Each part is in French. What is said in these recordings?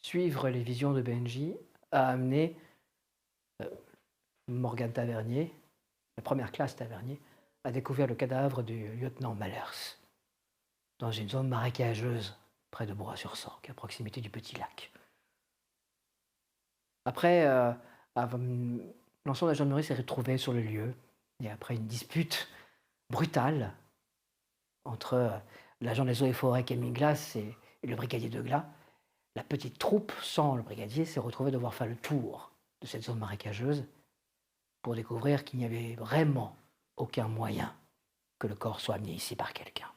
suivre les visions de Benji a amené Morgan Tavernier, la première classe Tavernier, a découvert le cadavre du lieutenant Malers dans une zone marécageuse près de Bois-sur-Sorgue, à proximité du Petit Lac. Après, l'ensemble de la gendarmerie s'est retrouvé sur le lieu et après une dispute brutale entre l'agent des eaux et forêts Camille Glace et le brigadier de Glas, la petite troupe, sans le brigadier, s'est retrouvée devoir faire le tour de cette zone marécageuse pour découvrir qu'il n'y avait vraiment aucun moyen que le corps soit amené ici par quelqu'un.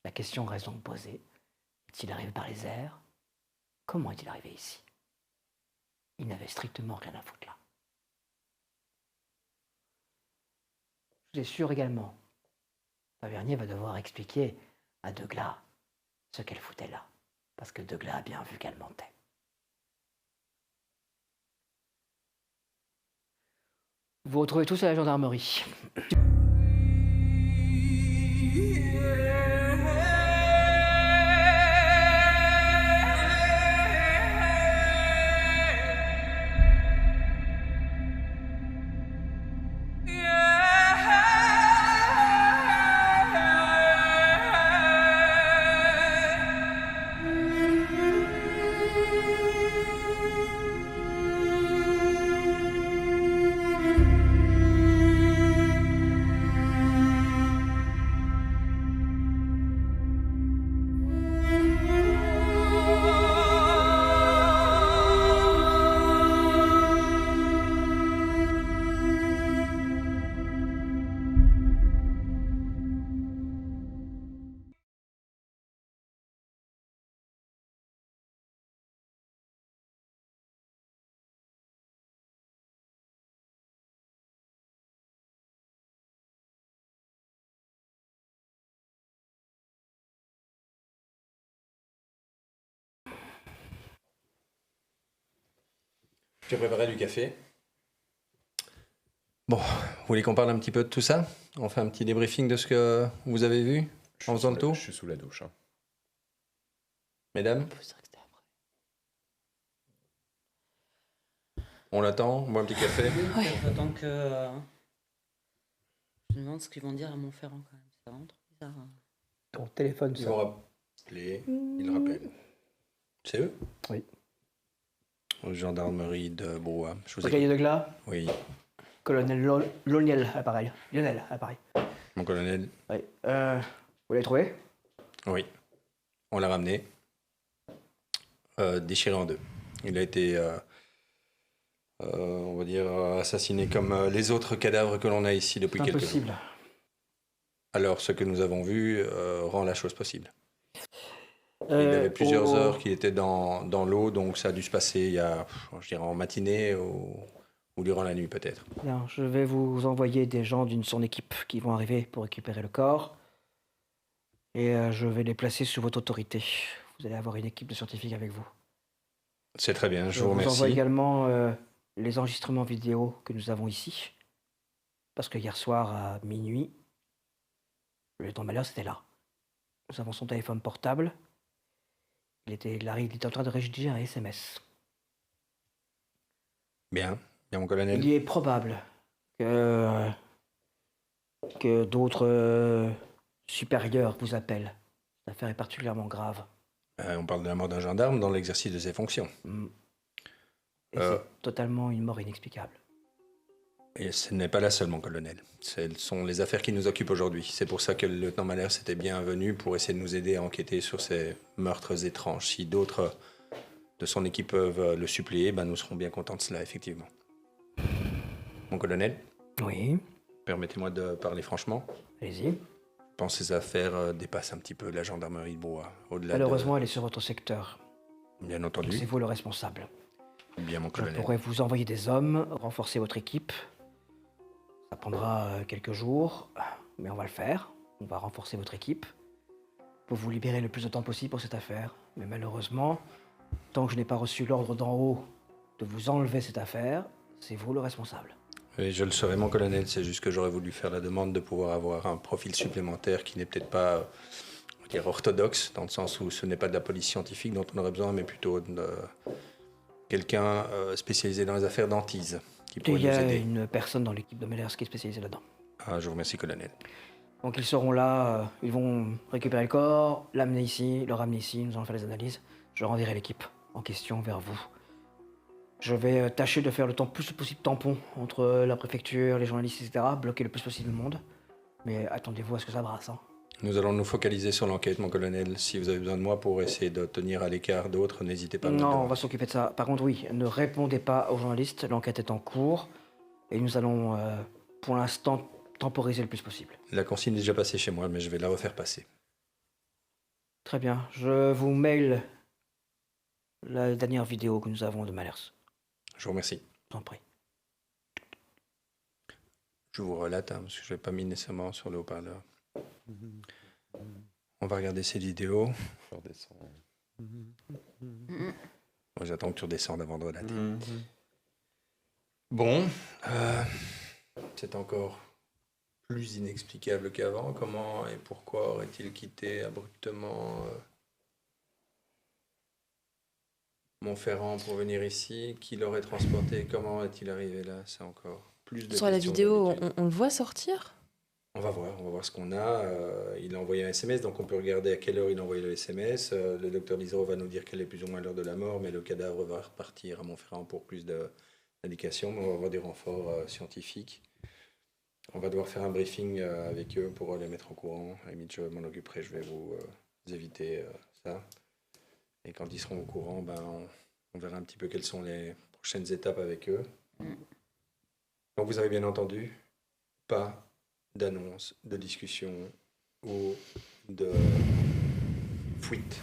La question reste donc posée. Est-il arrivé par les airs? Comment est-il arrivé ici? Il n'avait strictement rien à foutre là. Je suis sûr également, Tavernier va devoir expliquer à Deglas ce qu'elle foutait là, parce que Deglas a bien vu qu'elle mentait. Vous vous retrouvez tous à la gendarmerie. J'ai préparé du café. Bon, vous voulez qu'on parle un petit peu de tout ça? On fait un petit débriefing de ce que vous avez vu en faisant le tour? Je suis sous la douche. Mesdames, on l'attend, on boit un petit café. J'attends que. Je me demande ce qu'ils vont dire à Montferrand quand même. C'est vraiment trop bizarre. Ton téléphone Ils sonne. vont rappeler, ils rappellent. C'est eux? Oui. Gendarmerie de Brouhaha. Je vous Brigadier de Glas, Oui, colonel Lionel, appareil. Lionel, appareil. mon colonel. Oui. Vous l'avez trouvé? Oui. On l'a ramené. Déchiré en deux. Il a été, on va dire, assassiné comme les autres cadavres que l'on a ici depuis quelques jours. Impossible. Alors, ce que nous avons vu rend la chose possible. Il y avait plusieurs heures qu'il était dans l'eau, donc ça a dû se passer il y a, je dirais, en matinée ou durant la nuit peut-être. Bien, je vais vous envoyer des gens d'une son équipe qui vont arriver pour récupérer le corps. Et je vais les placer sous votre autorité. Vous allez avoir une équipe de scientifiques avec vous. C'est très bien, je vous vous envoie remercie. également les enregistrements vidéo que nous avons ici. Parce que hier soir, à minuit, le lieutenant Malheur, c'était là. Nous avons son téléphone portable. Il était en train de rédiger un SMS. Bien, bien mon colonel. Il est probable que d'autres supérieurs vous appellent. Cette affaire est particulièrement grave. On parle de la mort d'un gendarme dans l'exercice de ses fonctions. Et c'est totalement une mort inexplicable. Et ce n'est pas la seule, mon colonel. Ce sont les affaires qui nous occupent aujourd'hui. C'est pour ça que le lieutenant Malher s'était bienvenu pour essayer de nous aider à enquêter sur ces meurtres étranges. Si d'autres de son équipe peuvent le suppléer, ben nous serons bien contents de cela, effectivement. Mon colonel, Oui, permettez-moi de parler franchement. allez-y. Je pense que ces affaires dépassent un petit peu la gendarmerie de Brouhaha. Au-delà Malheureusement, elle est sur votre secteur. Bien Donc entendu. c'est vous le responsable. Bien, mon Je colonel. pourrais vous envoyer des hommes, renforcer votre équipe. Ça prendra quelques jours, mais on va le faire. On va renforcer votre équipe pour vous libérer le plus de temps possible pour cette affaire. Mais malheureusement, tant que je n'ai pas reçu l'ordre d'en haut de vous enlever cette affaire, c'est vous le responsable. Oui, je le serai, mon colonel. C'est juste que j'aurais voulu faire la demande de pouvoir avoir un profil supplémentaire qui n'est peut-être pas va dire orthodoxe, dans le sens où ce n'est pas de la police scientifique dont on aurait besoin, mais plutôt de quelqu'un spécialisé dans les affaires d'antise qui pourrait Il y nous a aider. une personne dans l'équipe de Mellers qui est spécialisée là-dedans. Ah, je vous remercie, colonel. Donc ils seront là, ils vont récupérer le corps, l'amener ici, le ramener ici, nous allons faire les analyses. Je renverrai l'équipe en question vers vous. Je vais tâcher de faire le plus possible tampon entre la préfecture, les journalistes, etc. Bloquer le plus possible le monde. Mais attendez-vous à ce que ça brasse. Hein. Nous allons nous focaliser sur l'enquête, mon colonel. Si vous avez besoin de moi pour essayer de tenir à l'écart d'autres, n'hésitez pas à me le Non, on demander. va s'occuper de ça. Par contre, oui, ne répondez pas aux journalistes, l'enquête est en cours. Et nous allons, pour l'instant, temporiser le plus possible. La consigne est déjà passée chez moi, mais je vais la refaire passer. Très bien, je vous mail la dernière vidéo que nous avons de Malers. Je vous remercie. Je vous en prie. Je vous relate, hein, parce que je n'ai pas mis nécessairement sur le haut-parleur. On va regarder cette vidéo. Je redescends. Moi, j'attends que tu redescendes avant de relater. Bon, c'est encore plus inexplicable qu'avant. Comment et pourquoi aurait-il quitté abruptement Montferrand pour venir ici? Qui l'aurait transporté? Comment est-il arrivé là? C'est encore plus de Sur la questions vidéo, d'habitude. on le voit sortir? On va voir ce qu'on a. Il a envoyé un SMS, donc on peut regarder à quelle heure il a envoyé le SMS. Le docteur Lisereau va nous dire quelle est plus ou moins l'heure de la mort, mais le cadavre va repartir à Montferrand pour plus d'indications. On va avoir des renforts scientifiques. On va devoir faire un briefing avec eux pour les mettre au courant. À la limite, je m'en occuperai, je vais vous éviter ça. Et quand ils seront au courant, on verra un petit peu quelles sont les prochaines étapes avec eux. Donc vous avez bien entendu, pas d'annonce, de discussion ou de fuite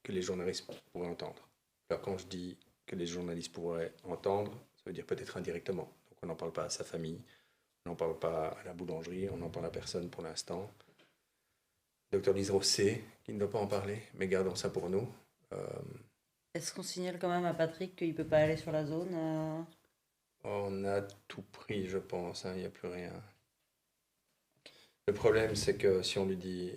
que les journalistes pourraient entendre. Alors quand je dis que les journalistes pourraient entendre, ça veut dire peut-être indirectement. Donc on n'en parle pas à sa famille, on n'en parle pas à la boulangerie, on n'en parle à personne pour l'instant. Le docteur Lisereau sait qu'il ne doit pas en parler, mais gardons ça pour nous. Est-ce qu'on signale quand même à Patrick qu'il ne peut pas aller sur la zone On a tout pris, je pense, hein, il n'y a plus rien. Le problème, c'est que si on lui dit,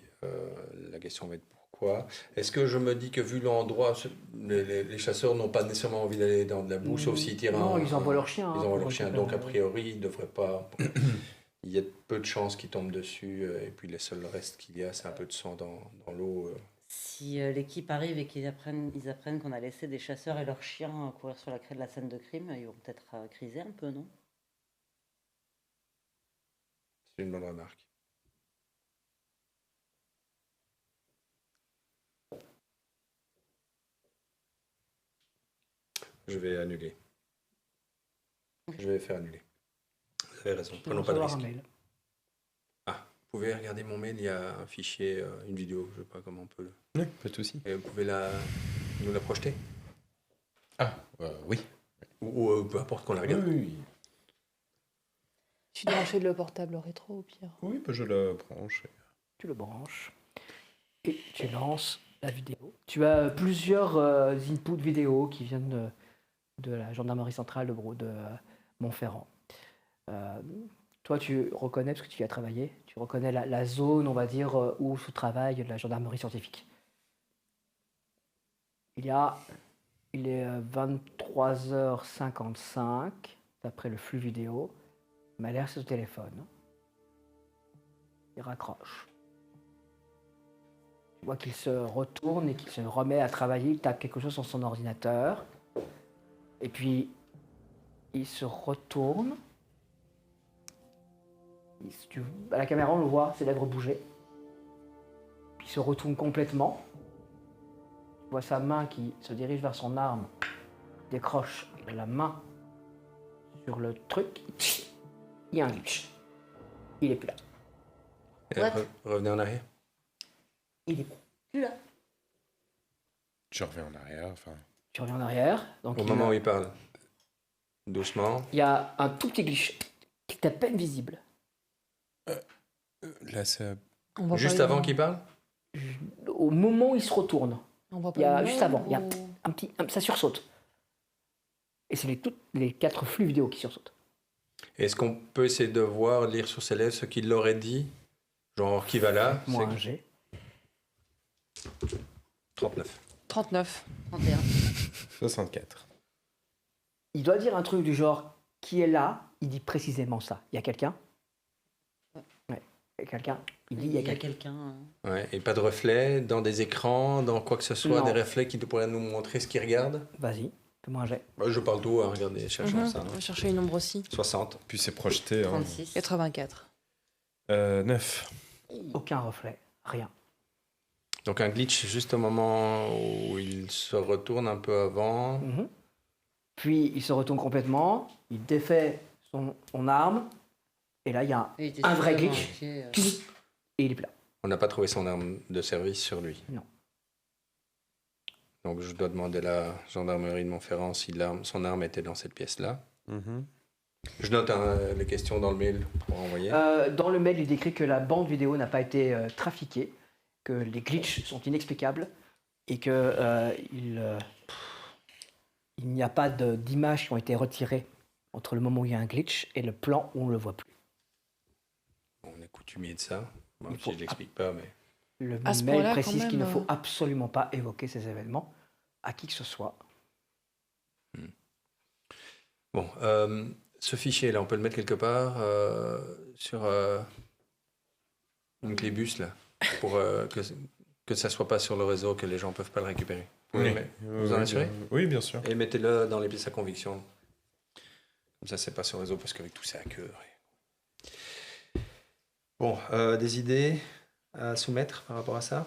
la question va être pourquoi. Est-ce que je me dis que vu l'endroit, les chasseurs n'ont pas nécessairement envie d'aller dans de la boue, sauf s'ils tirent Non, ils envoient leurs chiens. Ils hein, envoient pour leurs chiens, récupérer, donc a oui. priori, ils ne devraient pas. Il y a peu de chances qu'ils tombent dessus, et puis les seuls restes qu'il y a, c'est un peu de sang dans l'eau. Si l'équipe arrive et qu'ils apprennent qu'on a laissé des chasseurs et leurs chiens courir sur la craie de la scène de crime, ils vont peut-être criser un peu, non? C'est une bonne remarque. Je vais annuler. Je vais faire annuler. Vous avez raison, Je vais prenons pas de recevoir risque. un mail. Vous pouvez regarder mon mail, il y a un fichier, une vidéo, je ne sais pas comment on peut. Oui, pas de souci. Et vous pouvez nous la projeter? Ah, oui. Ou peu importe qu'on la regarde. Oui, Tu dois brancher le portable rétro au pire. oui, bah, je la branche. Tu le branches et tu lances la vidéo. Tu as plusieurs inputs vidéo qui viennent de la gendarmerie centrale de Montferrand. Toi, tu reconnais, parce que tu y as travaillé, tu reconnais la zone, on va dire, où se travaille la gendarmerie scientifique. Il est 23h55, d'après le flux vidéo. Malher, c'est au téléphone. Il raccroche. Tu vois qu'il se retourne et qu'il se remet à travailler. Il tape quelque chose sur son ordinateur. Et puis, il se retourne. À la caméra, on le voit, ses lèvres bouger. Puis il se retourne complètement. Tu vois sa main qui se dirige vers son arme, décroche la main sur le truc. Il y a un glitch. Il est plus là. Et revenez en arrière. Il est plus là. Je reviens en arrière, enfin... Tu reviens en arrière. Donc Au moment où il parle, doucement. il y a un tout petit glitch qui est à peine visible. Là, c'est... On voit Juste pas avant le- qu'il parle? Au moment où il se retourne, On voit pas il y a le juste nom, avant, il y a ou- ça sursaute. Et c'est les 4 flux vidéo qui sursautent. Est-ce qu'on peut essayer de voir, lire sur ses lèvres ce qu'il aurait dit? Genre, qui va là? Moi, C'est- un G. 39. 39. 31. 64. Il doit dire un truc du genre qui est là, il dit précisément ça. Il y a quelqu'un. Ouais. Il y a quelqu'un. Il dit il y a quelqu'un. quelqu'un. Ouais, et pas de reflet dans des écrans, dans quoi que ce soit, Non. des reflets qui pourraient nous montrer ce qu'ils regardent. Vas-y, fais-moi un jet. Bah, je parle tout, hein, regardez, cherchons ça. On hein. va chercher une nombre aussi. 60. Puis c'est projeté. 36. 84. 9. Aucun reflet, rien. Donc un glitch juste au moment où il se retourne un peu avant. Mhm. Puis il se retourne complètement, il défait son arme, et là il y a Il était un vrai super glitch, inquiet, et il est plus là. On n'a pas trouvé son arme de service sur lui. Non. Donc je dois demander à la gendarmerie de Montferrand si son arme était dans cette pièce-là. Je note les questions dans le mail pour envoyer. Dans le mail, il décrit que la bande vidéo n'a pas été trafiquée, que les glitches sont inexplicables, et que il n'y a pas d'images qui ont été retirées entre le moment où il y a un glitch et le plan où on ne le voit plus. On est coutumier de ça. Bon, Il faut- je l'explique pas, mais... Le À ce mail point-là, précise quand qu'il ne même, faut absolument pas évoquer ces événements à qui que ce soit. Bon, ce fichier-là, on peut le mettre quelque part sur une clé bus, là, pour que ça soit pas sur le réseau, que les gens peuvent pas le récupérer. Vous en assurez? Oui, bien sûr. Et mettez-le dans les pièces à conviction. Comme ça, c'est pas sur le réseau, parce qu'avec tout, c'est à queue. Bon, des idées à soumettre par rapport à ça?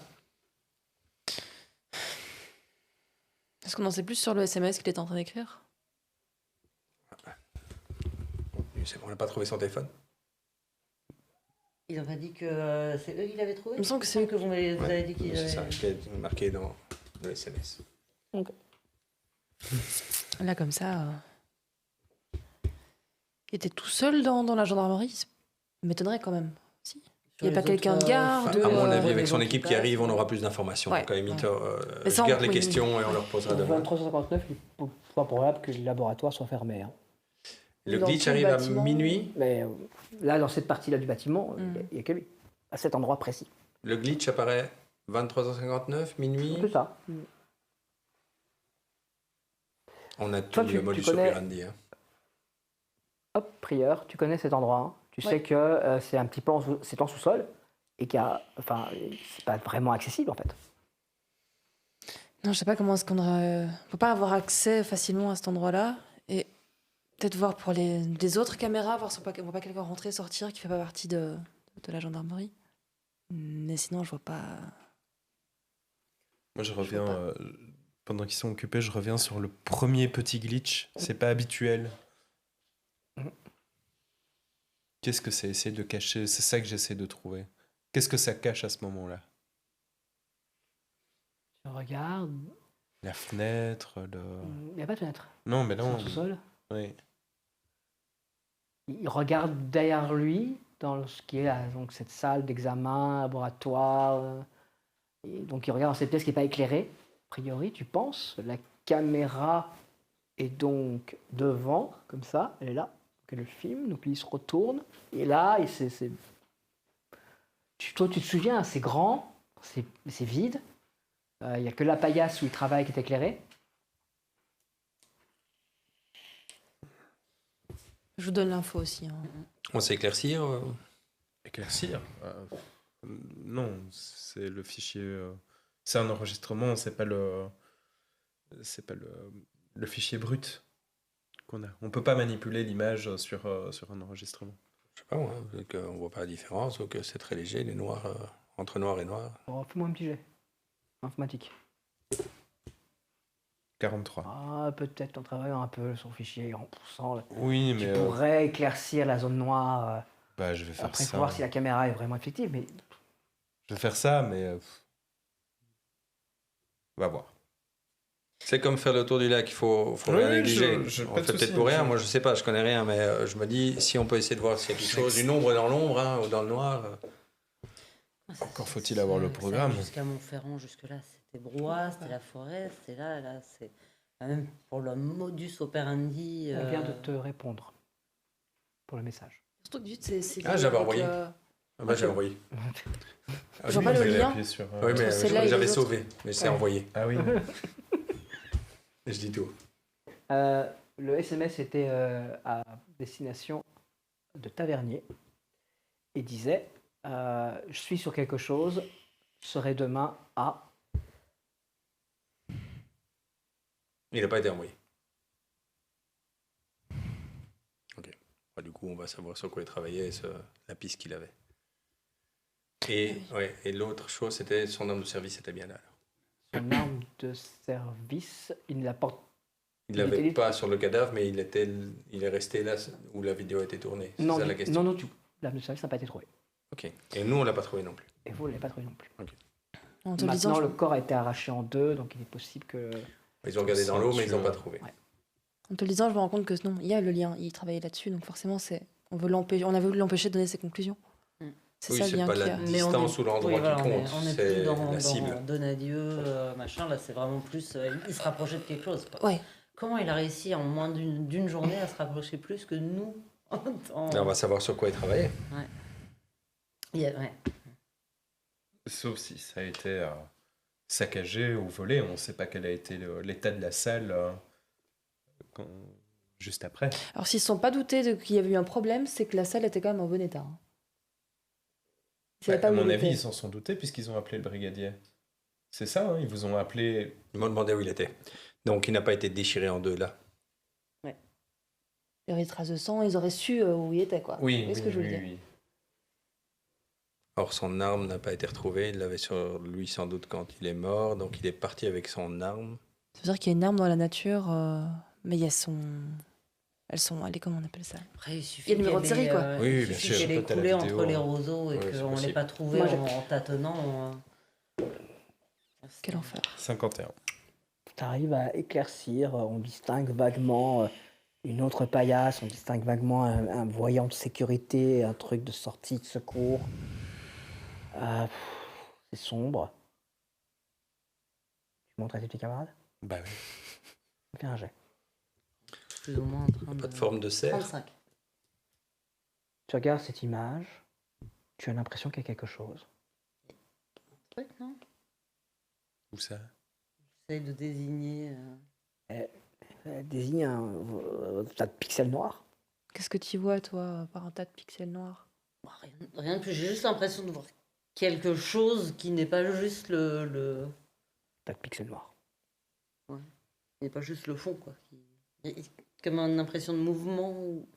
Est-ce qu'on en sait plus sur le SMS qu'il est en train d'écrire? C'est bon, on n'a pas trouvé son téléphone? Ils ont pas dit que c'est eux qui l'avaient trouvé. Il me semble que c'est que vous avez dit qu'ils C'est ça, avaient... qui est marqué dans le SMS. Là, comme ça. Il était tout seul dans la gendarmerie. Ça m'étonnerait quand même. Si. Il n'y a pas quelqu'un de garde. À mon avis, les avec son gens qui équipe qui passent, arrive, on aura plus d'informations. Ouais, Donc, à la limite, Mais je ça, garde les oui, questions et on leur posera demain. 2359, il est pas probable que le laboratoire soit fermé. hein. Le Dans glitch tout le arrive à bâtiment. minuit. Mais là, dans cette partie-là du bâtiment, Mm. il n'y a que lui, à cet endroit précis. Le glitch apparaît 23h59, minuit. C'est ça. On a tout Toi, le tu modus connais- operandi. Hein. Hop, prieur, tu connais cet endroit. hein. Tu sais Ouais. que c'est un petit peu c'est en sous-sol et enfin, c'est pas vraiment accessible en fait. Non, je sais pas comment est-ce qu'on aurait... On peut pas avoir accès facilement à cet endroit-là. Et peut-être voir pour les autres caméras, voir si on voit pas quelqu'un rentrer, sortir, qui fait pas partie de la gendarmerie. Mais sinon, je vois pas... Moi, je vois reviens. pas. Pendant qu'ils sont occupés, je reviens sur le premier petit glitch. C'est pas habituel. Qu'est-ce que c'est? Essayer de cacher. C'est ça que j'essaie de trouver. Qu'est-ce que ça cache à ce moment-là? Tu regardes, La fenêtre, il n'y a pas de fenêtre. Non, mais C'est en non. sous-sol. Oui. Il regarde derrière lui dans ce qui est donc cette salle d'examen, laboratoire. Et donc il regarde dans cette pièce qui n'est pas éclairée. A priori, tu penses. La caméra est donc devant, comme ça, elle est là. Donc elle le filme, donc lui il se retourne. Et là, toi tu te souviens, c'est grand, c'est vide. Il n'y a que la paillasse où il travaille qui est éclairée. Je vous donne l'info aussi. hein. On sait éclaircir. Éclaircir? Non, c'est le fichier. C'est un enregistrement, c'est pas le fichier brut qu'on a. On peut pas manipuler l'image sur un enregistrement. Je sais pas, moi, vu qu'on voit pas la différence ou que c'est très léger, les noirs, entre noir et noir. Oh, fais-moi un petit jet. Informatique. 43. Ah, peut-être en travaillant un peu sur le fichier en poussant. Oui, Tu mais pourrais éclaircir la zone noire. bah, je vais faire Après, il faut ça. voir si la caméra est vraiment effective. Mais Je vais faire ça, mais on va voir. C'est comme faire le tour du lac, il faut Oui, rien négliger. je- On pas le de fait souci, peut-être pour rien, je- moi je sais pas, je connais rien, mais je me dis, si on peut essayer de voir s'il y a quelque chose, une ombre dans l'ombre hein, ou dans le noir. Encore faut-il avoir le programme. Jusqu'à Montferrand, jusque-là, c'était brouhaha, c'était la forêt, c'était là, c'est... Même pour le modus operandi... on vient de te répondre pour le message. Surtout que du coup, c'est Ah, lié j'avais avec, envoyé. Ah bah, j'ai envoyé. Ah, Je vois lui, pas il le avait- lien. appuyé sur, Oui, mais celle-là et j'avais les autres. sauvé, mais c'est Ouais. envoyé. Ah oui. Je dis tout. Le SMS était à destination de Tavernier et disait je suis sur quelque chose, je serai demain à. Il n'a pas été envoyé. Ok. Bah, du coup, on va savoir sur quoi il travaillait et la piste qu'il avait. Et, ouais, et l'autre chose, c'était son arme de service était bien là. Alors. Son arme de service, il ne la porte. Il Il l'avait était- pas sur le cadavre, mais il est resté là où la vidéo a été tournée. C'est Non, ça la du- question. non, non, tout. L'arme de service n'a pas été trouvée. Ok. Et nous, on l'a pas trouvé non plus. Et vous ne l'avez pas trouvé non plus. En te le Maintenant, disant, le corps a été arraché en deux, donc il est possible que. Ils ont regardé dans l'eau, mais ils n'ont pas trouvé. Ouais. en te le disant, je me rends compte que non, il y a le lien, il travaillait là-dessus, donc forcément, on a voulu l'empêcher de donner ses conclusions. Mm. C'est Oui, ça le c'est lien pas qu'il y la a. distance ou l'endroit oui, voilà, qui compte, on est c'est plus dans la cible. Donadieu, machin, là c'est vraiment plus, il se rapprochait de quelque chose. Quoi. Ouais. Comment il a réussi en moins d'une journée à se rapprocher plus que nous Là, on va savoir sur quoi il travaillait. Ouais. Sauf si ça a été saccagé ou volé. On ne sait pas quel a été l'état de la salle juste après. Alors, s'ils ne se sont pas doutés qu'il y avait eu un problème, c'est que la salle était quand même en bon état. Hein. Ils savaient Ouais, pas à où mon elle avis, était. ils s'en sont doutés puisqu'ils ont appelé le brigadier. C'est ça, hein, ils vous ont appelé. Ils m'ont demandé où il était. Donc, il n'a pas été déchiré en deux là. Il y avait des traces de sang, ils auraient su où il était, quoi. Oui, Vous voyez ce que je veux dire. oui. Or, son arme n'a pas été retrouvée. Il l'avait sur lui sans doute quand il est mort. Donc, il est parti avec son arme. Ça veut dire qu'il y a une arme dans la nature, mais il y a son. Elle est comment on appelle ça? Après, il suffit Il y a le numéro de série, quoi. Oui, il bien suffit sûr. qu'elle ait Peut-être à la coulé vidéo, entre les hein. roseaux et Ouais, c'est qu'on ne l'ait possible. pas trouvé Moi, en tâtonnant. Quel enfer. 51. Tu arrives à éclaircir, on distingue vaguement une autre paillasse, on distingue vaguement un voyant de sécurité, un truc de sortie de secours. C'est sombre. Tu montres à tes petits camarades? Bah oui. Fais un jet. Plus ou moins en train Pas de forme de cerf. 35. Tu regardes cette image, tu as l'impression qu'il y a quelque chose. Truc, non? Où ça? J'essaye de désigner. Elle désigne un tas de pixels noirs. Qu'est-ce que tu vois, toi, par un tas de pixels noirs? Bon, rien de plus, j'ai juste l'impression de voir quelque chose qui n'est pas juste le Tas de pixels noirs. qui n'est pas juste le fond, quoi. Comme une impression de mouvement. Ou...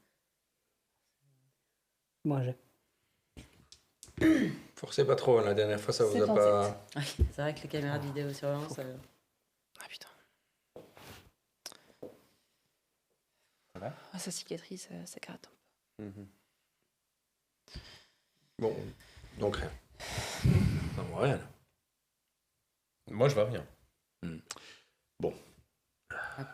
Moi, j'ai. Forcez pas trop. La dernière fois, ça vous a 77. pas. Ouais, c'est vrai que les caméras de vidéosurveillance. Ah putain. Voilà. Ah, sa cicatrice, ça gratte. Bon, donc rien. Non, rien. Là. Moi, je vois rien.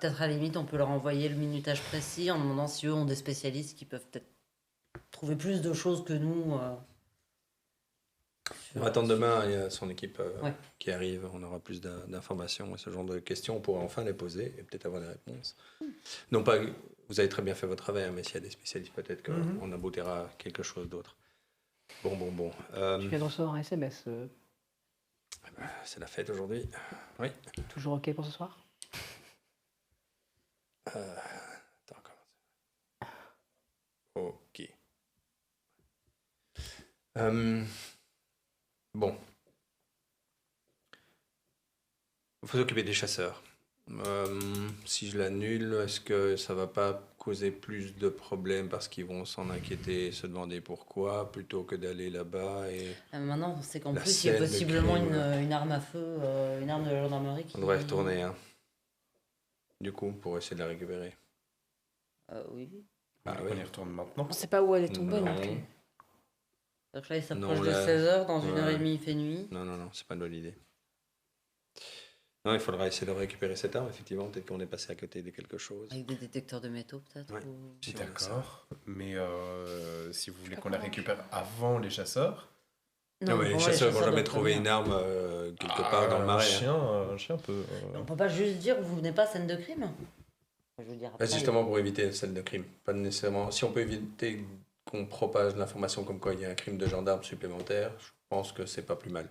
Peut-être à la limite, on peut leur envoyer le minutage précis en demandant si eux ont des spécialistes qui peuvent peut-être trouver plus de choses que nous. On va attendre demain, il y a son équipe Ouais. qui arrive, on aura plus d'informations et ce genre de questions, on pourra enfin les poser et peut-être avoir des réponses. Non pas, vous avez très bien fait votre travail, hein, mais s'il y a des spécialistes, peut-être qu'on aboutira quelque chose d'autre. Bon. Tu viens de recevoir un SMS. C'est la fête aujourd'hui. Oui. Toujours OK pour ce soir? Attends, comment ça? Ok. Bon. Il faut s'occuper des chasseurs. Si je l'annule, est-ce que ça va pas causer plus de problèmes parce qu'ils vont s'en inquiéter et se demander pourquoi plutôt que d'aller là-bas et Maintenant, c'est qu'en La plus, il y a scène de possiblement crime. une arme à feu, une arme de la gendarmerie qui. on devrait y retourner, hein. Du coup, pour essayer de la récupérer. Oui. Ah On oui. y retourne maintenant. On sait pas où elle est tombée non Non. plus. Donc là, il s'approche Non, de là- 16h, dans une Ouais. heure et demie, il fait nuit. Non, c'est pas une bonne idée. Non, il faudra essayer de récupérer cette arme, effectivement. Peut-être qu'on est passé à côté de quelque chose. Avec des détecteurs de métaux, peut-être. Ouais. ou- Si t'as ça. D'accord. Mais si vous voulez pas qu'on la comment récupère avant les chasseurs. Non, mais les bon, chasseurs vont jamais doivent trouver prévenir. une arme quelque part dans le marais. hein. Un chien peut. On peut pas juste dire vous venez pas scène de crime. Je veux dire. Bah, après, c'est justement pour éviter une scène de crime. Pas nécessairement. Si on peut éviter qu'on propage l'information comme quoi il y a un crime de gendarme supplémentaire, je pense que c'est pas plus mal.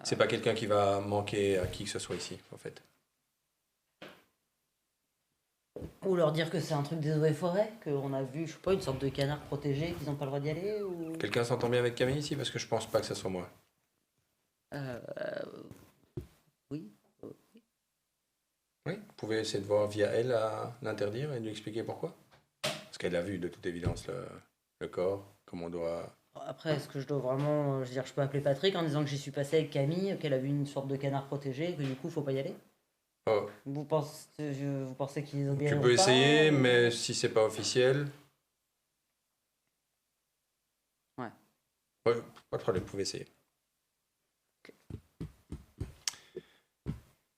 C'est pas quelqu'un qui va manquer à qui que ce soit ici, en fait. Ou leur dire que c'est un truc des eaux et forêts, qu'on a vu, je sais pas, une sorte de canard protégé, qu'ils n'ont pas le droit d'y aller, ou... Quelqu'un s'entend bien avec Camille ici? Parce que je pense pas que ce soit moi. Oui. Oui, vous pouvez essayer de voir via elle à l'interdire et lui expliquer pourquoi. Parce qu'elle a vu de toute évidence le corps, comment on doit... Après, est-ce que je dois vraiment... je veux dire, je peux appeler Patrick en disant que j'y suis passé avec Camille, qu'elle a vu une sorte de canard protégé, et que du coup, faut pas y aller? Oh, Vous pensez qu'ils ont bien... tu peux essayer, mais si c'est pas officiel... Ouais. Ouais, pas de problème, vous pouvez essayer.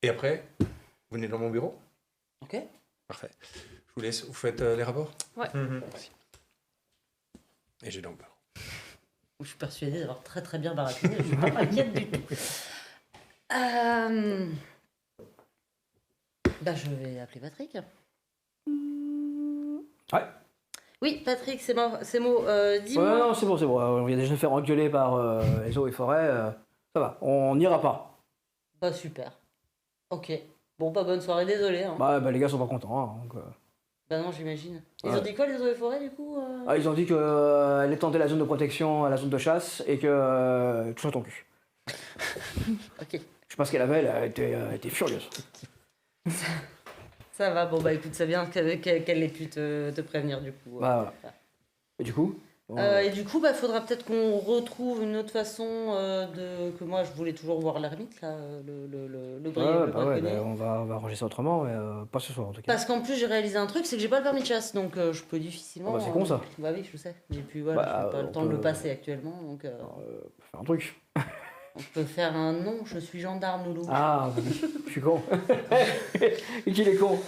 Et après, vous venez dans mon bureau? Ok. Parfait. Je vous laisse, vous faites les rapports? Mhm. Merci. Et j'ai dans le bureau. Je suis persuadée d'avoir très très bien baratiné, je suis pas inquiète du tout. Bah, je vais appeler Patrick. Ouais. Oui, Patrick, c'est moi. Dis-moi. Ouais, non, c'est bon, c'est bon. On vient déjà de faire engueuler par les eaux et forêts. Ça va, on n'ira pas. Bah, super. Ok. Bon, bah, bonne soirée, désolé. Hein. Bah, les gars sont pas contents. Hein, donc, Bah, non, j'imagine. Ils Ouais. ont dit quoi, les eaux et forêts, du coup Ah, ils ont dit qu'elle étendait la zone de protection à la zone de chasse et que touche à ton cul. Ok. Je sais pas ce qu'elle avait, elle était furieuse. Ça va, bon, bah, écoute, c'est bien qu'elle ait pu te prévenir, du coup. Bah, voilà. Et du coup bon, Et du coup, bah, faudra peut-être qu'on retrouve une autre façon que moi, je voulais toujours voir l'ermite, là, le braconnier. on va arranger ça autrement, mais pas ce soir en tout cas. Parce qu'en plus, j'ai réalisé un truc, c'est que j'ai pas le permis de chasse, donc je peux difficilement. Ah bah, c'est con, ça. Bah oui, je sais. J'ai plus, j'ai Bah, pas le on temps de le peut- passer actuellement, donc Alors, on peut faire un truc. on peut faire un non. Je suis gendarme, Loulou. Ah, je suis con. Et qu'il est con.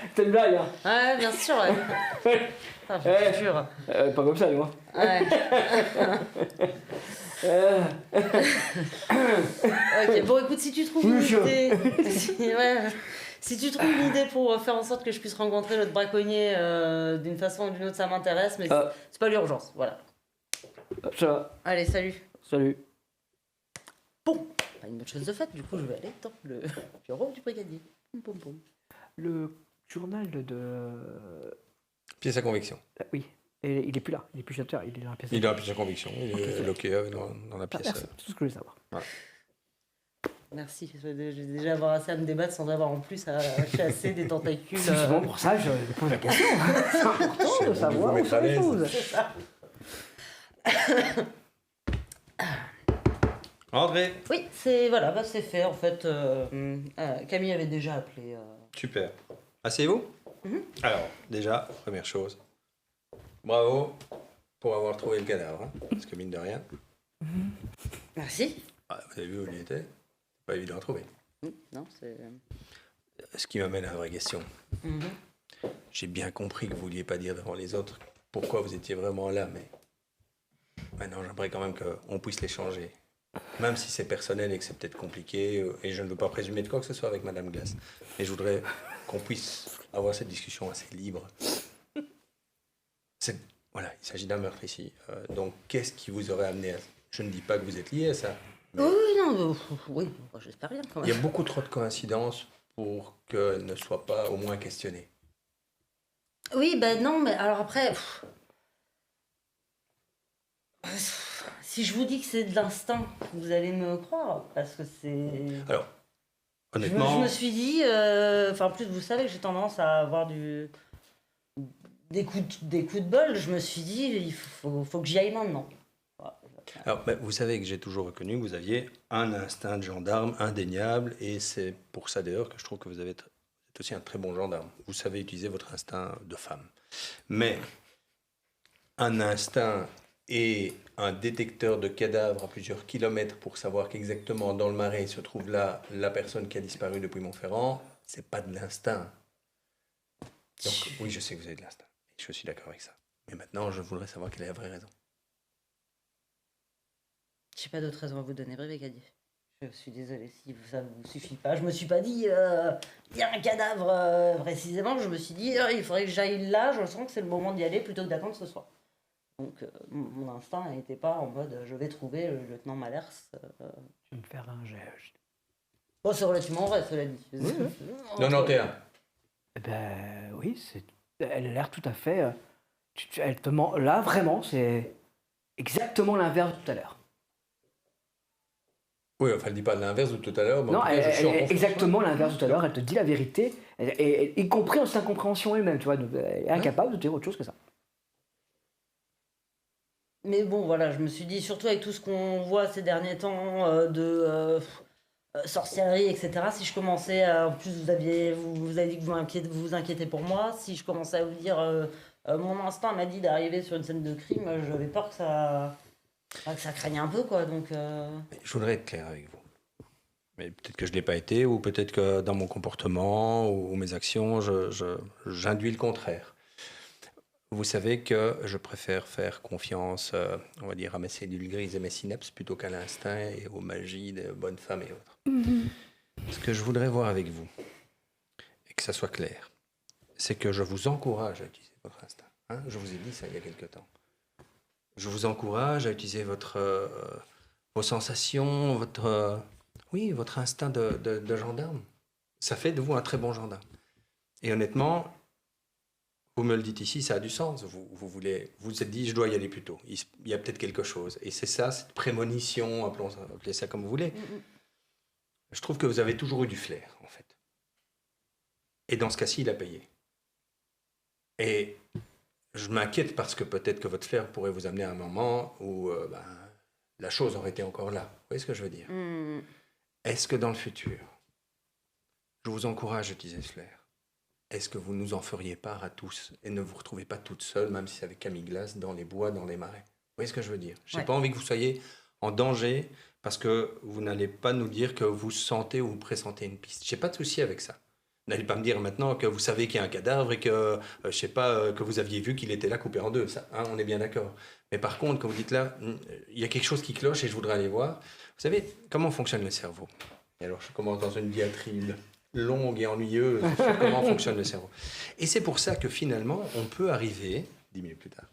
C'était une blague, hein. Ouais, bien sûr. Ouais. Ah, je Eh. te jure. Pas comme ça, moi. Ouais. Ok, bon, écoute, si tu trouves une Oui, idée, si tu trouves une idée pour faire en sorte que je puisse rencontrer l'autre braconnier d'une façon ou d'une autre, ça m'intéresse, mais Ah. c'est pas l'urgence. Voilà. Ça va. Allez, salut. Salut. Bon, pas une bonne chose de faite, du coup, je vais aller dans le bureau du brigadier. Poum, poum, poum. Le journal de. Pièce à conviction. Oui. Et il est plus là. Il est plus chez le notaire, il est dans la pièce. Il est dans la pièce à conviction. Il est loqué dans la Ah, pièce. merci. C'est tout ce que je voulais savoir. Merci, je vais déjà avoir assez à me débattre sans avoir en plus à chasser des tentacules. C'est justement pour ça que je pose la question. C'est important C'est de bon de savoir vous où mettre sont à les l'aise. choses. C'est ça. André. Oui, c'est fait en fait. Camille avait déjà appelé. Super. Asseyez-vous. Alors, déjà, première chose, bravo pour avoir trouvé le cadavre. Hein, parce que mine de rien, Merci. vous avez vu où il était. C'est pas évident à trouver. Non, c'est. Ce qui m'amène à la vraie question. Mhm. J'ai bien compris que vous vouliez pas dire devant les autres pourquoi vous étiez vraiment là, mais maintenant j'aimerais quand même qu'on puisse l'échanger. Même si c'est personnel et que c'est peut-être compliqué, et je ne veux pas présumer de quoi que ce soit avec Madame Glass, mais je voudrais qu'on puisse avoir cette discussion assez libre. Voilà, il s'agit d'un meurtre ici. Donc qu'est-ce qui vous aurait amené à... Je ne dis pas que vous êtes lié à ça. Mais Oui, non, oui, j'espère bien quand il y même. a beaucoup trop de coïncidences pour qu'elle ne soit pas au moins questionnée. Oui, ben non, mais alors après. Si je vous dis que c'est de l'instinct, vous allez me croire, parce que c'est. Alors, Je honnêtement... me suis dit, en plus vous savez que j'ai tendance à avoir des coups de bol, je me suis dit, il faut que j'y aille maintenant. Voilà. Alors, vous savez que j'ai toujours reconnu que vous aviez un instinct de gendarme indéniable, et c'est pour ça d'ailleurs que je trouve que vous êtes aussi un très bon gendarme. Vous savez utiliser votre instinct de femme. Mais un instinct et un détecteur de cadavres à plusieurs kilomètres pour savoir qu'exactement dans le marais se trouve là la personne qui a disparu depuis Montferrand, c'est pas de l'instinct. Donc oui, je sais que vous avez de l'instinct. Je suis d'accord avec ça. Mais maintenant, je voudrais savoir quelle est la vraie raison. J'ai pas d'autre raison à vous donner, brigadier. Je suis désolée si ça vous suffit pas. Je me suis pas dit, il y a un cadavre précisément. Je me suis dit, il faudrait que j'aille là. Je sens que c'est le moment d'y aller plutôt que d'attendre ce soir. Donc mon instinct n'était pas en mode je vais trouver le lieutenant Malers. Je vais me faire un jet. Bon, c'est relativement vrai, cela dit. 91. Eh ben oui, elle a l'air tout à fait. Elle te là, vraiment, c'est exactement l'inverse de tout à l'heure. Oui, enfin, elle dit pas l'inverse de tout à l'heure. Mais Non, en tout cas, je suis en elle est confiance. exactement l'inverse de tout à l'heure. Elle te dit la vérité, y compris en sa incompréhension elle-même. Tu vois, donc, elle est incapable de dire autre chose que ça. Mais bon, voilà, je me suis dit, surtout avec tout ce qu'on voit ces derniers temps sorcellerie, etc. Si je commençais à. En plus, vous avez dit que vous vous inquiétez pour moi. Si je commençais à vous dire. Mon instinct m'a dit d'arriver sur une scène de crime, j'avais peur que ça craigne un peu, quoi. Donc. Je voudrais être clair avec vous. Mais peut-être que je ne l'ai pas été, ou peut-être que dans mon comportement ou mes actions, j'induis le contraire. Vous savez que je préfère faire confiance, on va dire, à mes cellules grises et mes synapses plutôt qu'à l'instinct et aux magies des bonnes femmes et autres. Ce que je voudrais voir avec vous, et que ça soit clair, c'est que je vous encourage à utiliser votre instinct. Hein, je vous ai dit ça il y a quelque temps. Je vous encourage à utiliser vos sensations, votre instinct de gendarme. Ça fait de vous un très bon gendarme. Et honnêtement, vous me le dites ici, ça a du sens. Vous vous êtes dit, je dois y aller plus tôt. Il y a peut-être quelque chose. Et c'est ça, cette prémonition, appelez ça comme vous voulez. Je trouve que vous avez toujours eu du flair, en fait. Et dans ce cas-ci, il a payé. Et je m'inquiète parce que peut-être que votre flair pourrait vous amener à un moment où la chose aurait été encore là. Vous voyez ce que je veux dire? Est-ce que dans le futur, je vous encourage à utiliser ce flair? Est-ce que vous nous en feriez part à tous et ne vous retrouvez pas toute seule, même si c'est avec Camille Glace, dans les bois, dans les marais? Vous voyez ce que je veux dire? Je n'ai pas envie que vous soyez en danger parce que vous n'allez pas nous dire que vous sentez ou vous pressentez une piste. Je n'ai pas de souci avec ça. N'allez pas me dire maintenant que vous savez qu'il y a un cadavre et que, je sais pas, que vous aviez vu qu'il était là coupé en deux. Ça, hein, on est bien d'accord. Mais par contre, quand vous dites là, il y a quelque chose qui cloche et je voudrais aller voir. Vous savez comment fonctionne le cerveau? Et alors, je commence dans une diatribe longue et ennuyeuse sur comment fonctionne le cerveau. Et c'est pour ça que finalement, on peut arriver, 10 minutes plus tard,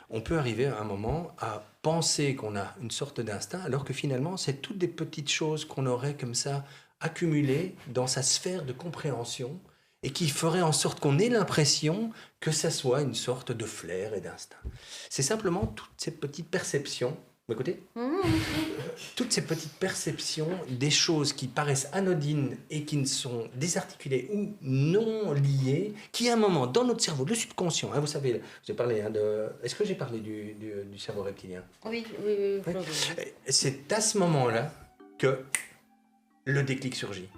on peut arriver à un moment à penser qu'on a une sorte d'instinct, alors que finalement, c'est toutes des petites choses qu'on aurait comme ça accumulées dans sa sphère de compréhension et qui feraient en sorte qu'on ait l'impression que ça soit une sorte de flair et d'instinct. C'est simplement toutes ces petites perceptions. Vous m'écoutez? Toutes ces petites perceptions des choses qui paraissent anodines et qui ne sont désarticulées ou non liées, qui à un moment, dans notre cerveau, le subconscient, hein, vous savez, j'ai parlé est-ce que j'ai parlé du cerveau reptilien? Oui. C'est à ce moment-là que le déclic surgit.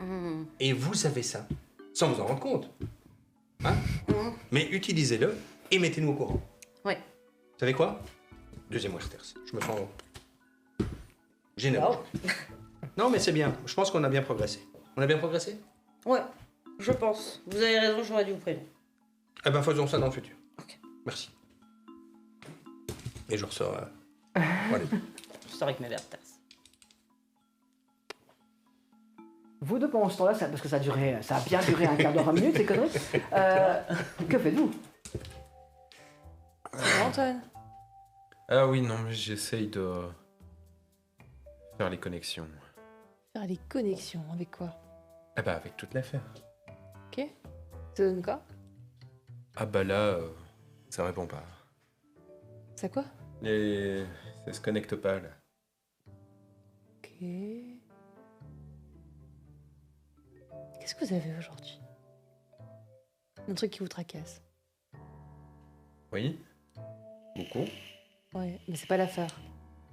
Et vous avez ça, sans vous en rendre compte. Hein? Mais utilisez-le et mettez-nous au courant. Ouais. Vous savez quoi? Deuxième Werther's. Je me sens généreux. Non, mais c'est bien. Je pense qu'on a bien progressé. On a bien progressé? Ouais, je pense. Vous avez raison, j'aurais dû vous prévenir. Eh ben, faisons ça dans le futur. Ok. Merci. Et je ressors. Allez. Je sors avec mes Werther's. Vous deux, pendant ce temps-là, parce que ça a bien duré un quart d'heure, 20 minutes, ces conneries. Que faites-vous? Antoine. Ah oui, non, mais j'essaye de faire les connexions. Faire les connexions avec quoi? Ah bah avec toute l'affaire. Ok. Ça donne quoi? Ah bah là, ça répond pas. Ça quoi? Ça se connecte pas là. Ok. Qu'est-ce que vous avez aujourd'hui? Un truc qui vous tracasse? Oui. Beaucoup. Ouais, mais c'est pas l'affaire.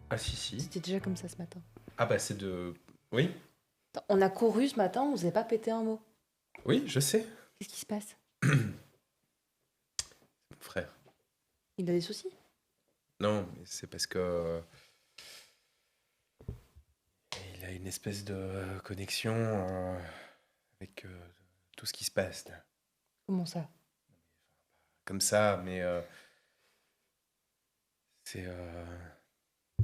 Ah si. C'était déjà comme ça ce matin. Ah bah c'est de... Oui. Attends, on a couru ce matin, on vous avez pas pété un mot. Oui, je sais. Qu'est-ce qui se passe? Mon frère. Il a des soucis? Non, mais c'est parce que... il a une espèce de connexion avec tout ce qui se passe là. Comment ça? Comme ça, mais c'est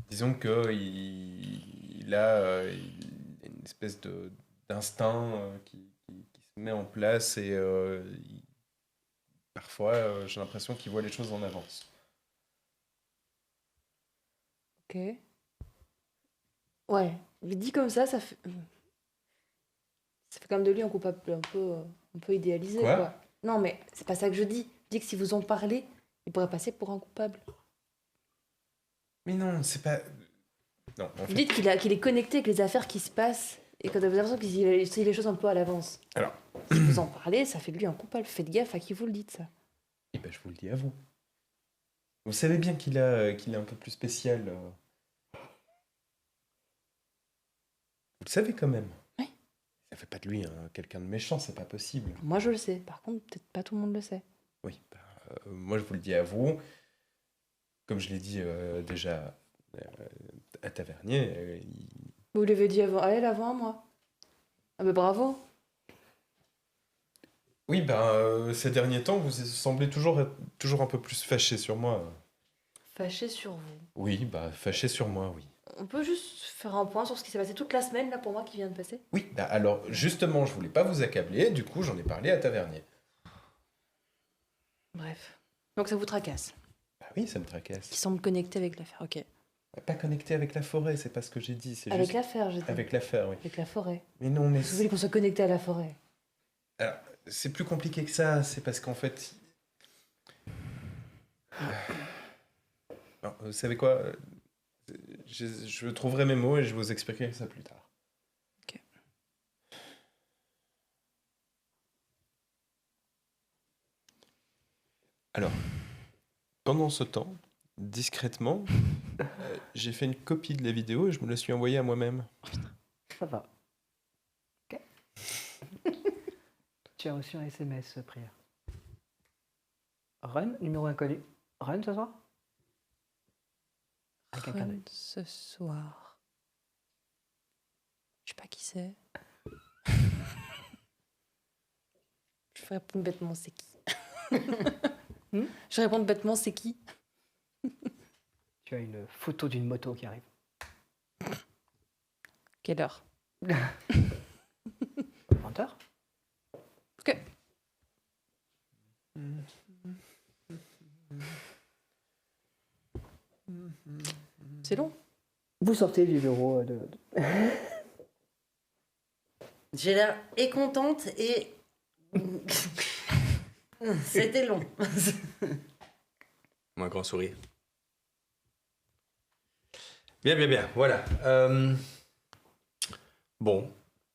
disons que il a une espèce d'instinct qui se met en place et parfois j'ai l'impression qu'il voit les choses en avance. Ok. Ouais, mais dit comme ça fait... Ça fait comme de lui un coupable un peu idéalisé, Quoi quoi. Non, mais c'est pas ça que je dis. Je dis que si vous en parlez, il pourrait passer pour un coupable. Mais non, c'est pas... Non, en Vous fait... dites qu'il est connecté avec les affaires qui se passent et que vous avez l'impression qu'il sait les choses un peu à l'avance. Alors. Si vous en parlez, ça fait de lui un coupable. Faites gaffe à qui vous le dites, ça. Eh ben, je vous le dis à vous. Vous savez bien qu'il est un peu plus spécial. Vous le savez quand même. Oui. Ça fait pas de lui quelqu'un de méchant, c'est pas possible. Moi, je le sais. Par contre, peut-être pas tout le monde le sait. Oui, moi je vous le dis à vous. Comme je l'ai dit déjà à Tavernier, Vous l'avez dit avant elle, avant moi. Ah bah bravo. oui, ces derniers temps, vous semblez toujours un peu plus fâché sur moi. Fâché sur vous. Oui, fâché sur moi, oui. On peut juste faire un point sur ce qui s'est passé toute la semaine, là, pour moi, qui vient de passer? Oui, alors justement, je voulais pas vous accabler, du coup j'en ai parlé à Tavernier. Bref. Donc ça vous tracasse. Bah oui, ça me tracasse. Qui semble connecté avec l'affaire, ok. Pas connecté avec la forêt, c'est pas ce que j'ai dit. C'est Avec juste... l'affaire, j'ai dit. Avec l'affaire, oui. Avec la forêt. Mais non, mais... Vous voulez qu'on soit connecté à la forêt? Alors, c'est plus compliqué que ça, c'est parce qu'en fait... Alors, vous savez quoi? Je trouverai mes mots et je vous expliquerai ça plus tard. Ok. Alors, pendant ce temps, discrètement, j'ai fait une copie de la vidéo et je me la suis envoyée à moi-même. Ça va. Ok. Tu as reçu un SMS, Priya. Run, numéro inconnu. Run ce soir? Avec un clin d'œil. Ce soir. Je sais pas qui c'est. Je vais répondre bêtement, c'est qui? Je vais répondre bêtement, c'est qui? Tu as une photo d'une moto qui arrive. Quelle heure? 20h? Ok. C'est long. Vous sortez du bureau de... J'ai l'air et contente et. C'était long. Un grand sourire. Bien, voilà. Bon,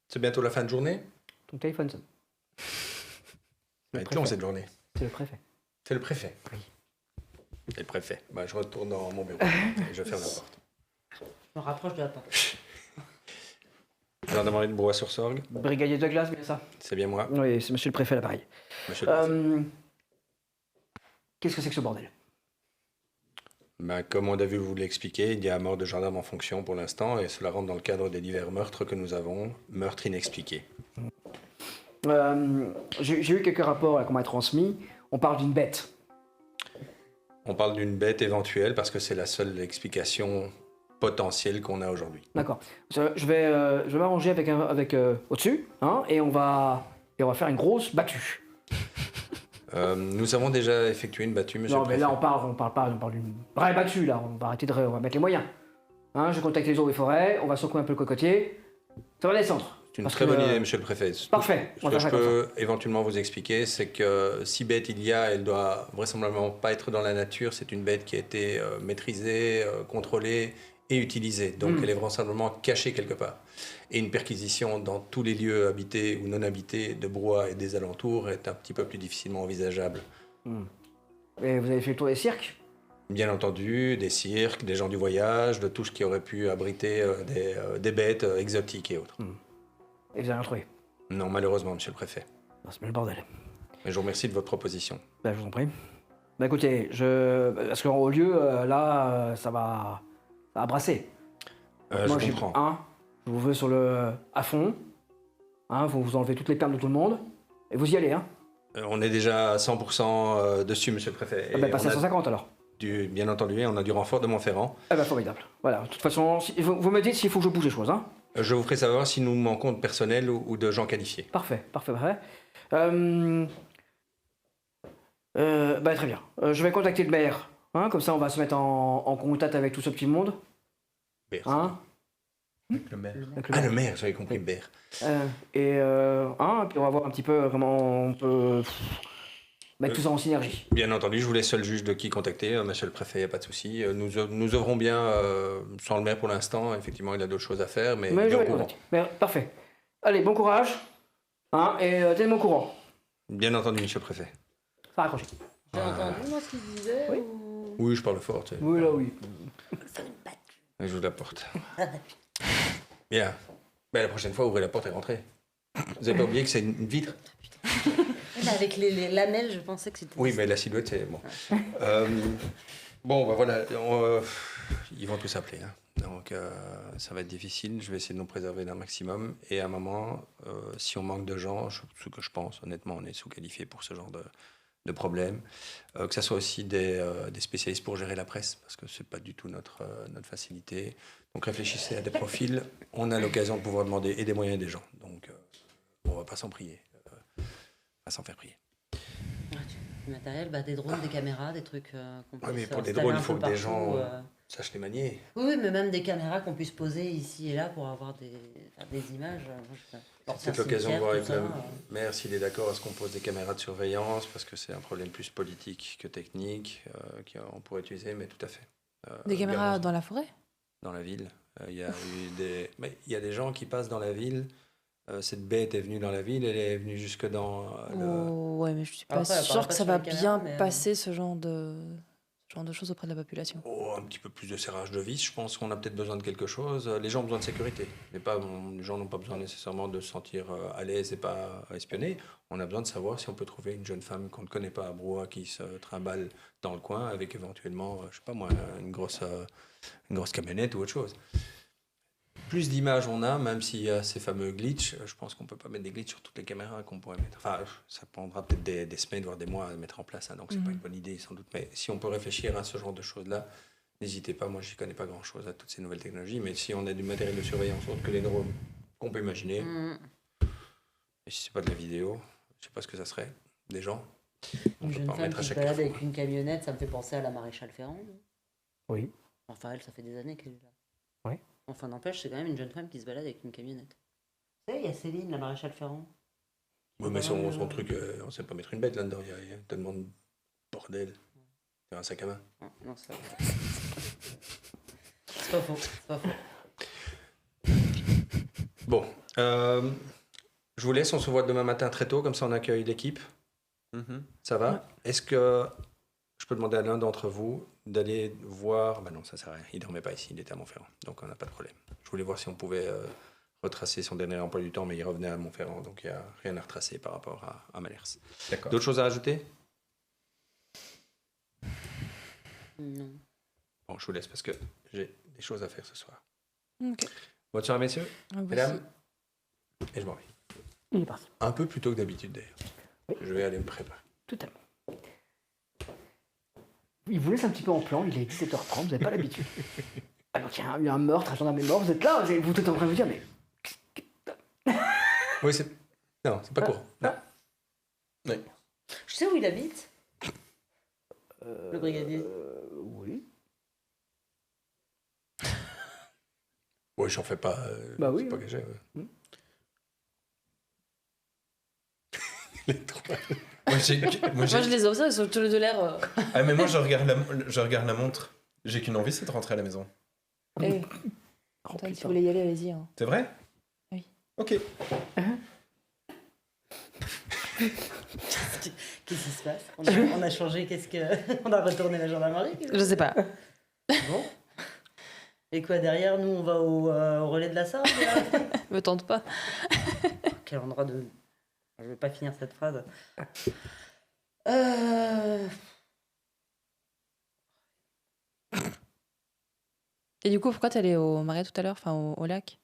c'est bientôt la fin de journée. Ton téléphone sonne. Ça va être long cette journée. C'est le préfet. C'est le préfet. Oui. C'est le préfet. Je retourne dans mon bureau et je ferme la porte. Je me rapproche de la porte. Gendarmerie de Broye-sur-Sorgue, Brigadier de glace, bien ça? c'est bien moi, Oui, c'est monsieur le préfet, l'appareil. monsieur le préfet. Qu'est-ce que c'est que ce bordel? Comme on a vu vous l'expliquer, il y a mort de gendarme en fonction pour l'instant et cela rentre dans le cadre des divers meurtres que nous avons, meurtres inexpliqués. J'ai eu quelques rapports là, qu'on m'a transmis. On parle d'une bête. On parle d'une bête éventuelle parce que c'est la seule explication potentielle qu'on a aujourd'hui. D'accord. Je vais m'arranger avec au-dessus, hein, et on va faire une grosse battue. Nous avons déjà effectué une battue, monsieur Non, le mais préfet. là on parle d'une vraie battue là. On va on va mettre les moyens. Hein, je contacte les eaux et forêts. On va secouer un peu le cocotier. Ça va descendre. C'est une Parce très que, bonne idée, monsieur le préfet. Parfait. Ce On que va je faire comme peux éventuellement vous expliquer, c'est que si bête il y a, elle doit vraisemblablement pas être dans la nature. C'est une bête qui a été maîtrisée, contrôlée et utilisée. Donc elle est vraisemblablement cachée quelque part. Et une perquisition dans tous les lieux habités ou non habités de Broye et des alentours est un petit peu plus difficilement envisageable. Et vous avez fait le tour des cirques? Bien entendu, des cirques, des gens du voyage, de tout ce qui aurait pu abriter des bêtes exotiques et autres. Et vous avez rien trouvé? Non, malheureusement, monsieur le préfet. Non, c'est bien le bordel. Mais je vous remercie de votre proposition. Ben, je vous en prie. Ben, écoutez, parce qu'au lieu, là, ça va brasser. Je comprends. Je vous veux à fond. Hein, vous enlevez toutes les perles de tout le monde. Et vous y allez, hein. On est déjà à 100% dessus, monsieur le préfet. Ah ben, Et passez on à a 150 alors. bien entendu, on a du renfort de Montferrand. Ah ben, formidable. Voilà, de toute façon, vous me dites s'il faut que je bouge les choses, hein. Je vous ferai savoir si nous manquons de personnel ou de gens qualifiés. Parfait. Ben, très bien. Je vais contacter le maire. Hein, comme ça, on va se mettre en contact avec tout ce petit monde. Berre, Hein Avec le maire. Avec Ah, le maire, j'avais compris Berre. Et puis on va voir un petit peu comment on peut mettre tout ça en synergie. Bien entendu, je vous laisse seul juge de qui contacter. Monsieur le préfet, il n'y a pas de souci. Nous œuvrons bien sans le maire pour l'instant. Effectivement, il a d'autres choses à faire, mais Mais il est je au vais courant. contacter. Mais, parfait. Allez, bon courage. Et tenez-moi au courant. Bien entendu, monsieur le préfet. Ça raccroché. J'ai entendu, moi, ce qu'il disait Oui. ou... Oui, je parle fort. Tu sais. Oui, là, oui. Ça me bat. Je vous la porte. Bien. Ben, la prochaine fois, ouvrez la porte et rentrez. Vous n'avez pas oublié que c'est une vitre? Mais avec les lamelles, je pensais que c'était... Oui, mais la silhouette, c'est bon. Bon, ben voilà, ils vont tous appeler. Hein. Donc, ça va être difficile. Je vais essayer de nous préserver d'un maximum. Et à un moment, si on manque de gens, ce que je pense, honnêtement, on est sous-qualifié pour ce genre de problème. Que ce soit aussi des spécialistes pour gérer la presse, parce que ce n'est pas du tout notre facilité. Donc, réfléchissez à des profils. On a l'occasion de pouvoir demander et des moyens et des gens. Donc, on ne va pas s'en prier. On va s'en faire prier. Du matériel, des drones, des caméras, des trucs qu'on puisse mais pour des installer drones, un il faut peu que des partout, gens sachent les manier. Oui, mais même des caméras qu'on puisse poser ici et là pour avoir des images. C'est peut-être l'occasion de voir avec le maire s'il est d'accord à ce qu'on pose des caméras de surveillance, parce que c'est un problème plus politique que technique qu'on pourrait utiliser, mais tout à fait. Des caméras également dans la forêt? dans la ville. Il y a eu mais il y a des gens qui passent dans la ville. Cette bête est venue dans la ville, elle est venue jusque dans Oh, ouais, mais je suis pas Après, elle sûre parle que pas ça sur va les caméras, bien mais, passer ce genre de choses auprès de la population. un petit peu plus de serrage de vis. Je pense qu'on a peut-être besoin de quelque chose. Les gens ont besoin de sécurité. Les gens n'ont pas besoin nécessairement de se sentir à l'aise et pas espionner. On a besoin de savoir si on peut trouver une jeune femme qu'on ne connaît pas à Brouhaha qui se trimballe dans le coin avec éventuellement, je sais pas moi, une grosse camionnette ou autre chose. Plus d'images on a, même s'il y a ces fameux glitches, je pense qu'on peut pas mettre des glitches sur toutes les caméras qu'on pourrait mettre. Enfin, ça prendra peut-être des semaines, voire des mois à mettre en place, hein, donc c'est pas une bonne idée sans doute. Mais si on peut réfléchir à ce genre de choses-là, n'hésitez pas. Moi, je connais pas grand-chose à toutes ces nouvelles technologies, mais si on a du matériel de surveillance autre que les drones qu'on peut imaginer, et si c'est pas de la vidéo, je sais pas ce que ça serait, des gens. On Une peut jeune pas en femme mettre à qui se chaque balade fois. avec une camionnette, ça me fait penser à la maréchale Ferrand. Non Oui. Enfin, elle, ça fait des années qu'elle est là. Ouais. Enfin, n'empêche, c'est quand même une jeune femme qui se balade avec une camionnette. Tu sais, il y a Céline, la maréchale Ferrand. Oui, mais son truc, on sait pas mettre une bête là-dedans. Il y a tellement de bordel. C'est un sac à main. Non, c'est pas c'est pas faux, c'est pas faux. Bon, je vous laisse, on se voit demain matin très tôt, comme ça on accueille l'équipe. Ça va? Est-ce que je peux demander à l'un d'entre vous d'aller voir... non, ça sert à rien, il ne dormait pas ici, il était à Montferrand, donc on n'a pas de problème. Je voulais voir si on pouvait retracer son dernier emploi du temps, mais il revenait à Montferrand, donc il n'y a rien à retracer par rapport à Malers. D'accord. D'autres choses à ajouter? Non. Bon, je vous laisse parce que j'ai des choses à faire ce soir. Ok. Bonne soirée, messieurs, Ah, voici. mesdames, et je m'en vais. Il est parti. Un peu plus tôt que d'habitude d'ailleurs. Je vais aller me préparer. Totalement. Il vous laisse un petit peu en plan, il est 17h30, vous n'avez pas l'habitude. Alors qu'il y a eu un meurtre, un gendarme est mort, vous êtes là, vous êtes en train de vous dire, mais Oui, c'est... Non, c'est pas court. Non. Oui. Je sais où il habite, le brigadier. oui. Oui, j'en fais pas. Bah oui, c'est pas oui. que j'ai. Moi, Moi, je les observe, ils sont tous les deux l'air. Ah, mais moi, je regarde la montre. J'ai qu'une envie, c'est de rentrer à la maison. Eh, Oh, Antoine, si putain. vous voulez y aller, allez-y. Hein. C'est vrai? Oui. Ok. Qu'est-ce qui se passe on a changé, on a retourné la gendarmerie Je sais pas. Bon. Et quoi, derrière, nous, on va au relais de la Sarre Me tente pas. Quel endroit de... Je vais pas finir cette phrase. Et du coup, pourquoi t'es allée au marais tout à l'heure, enfin au lac?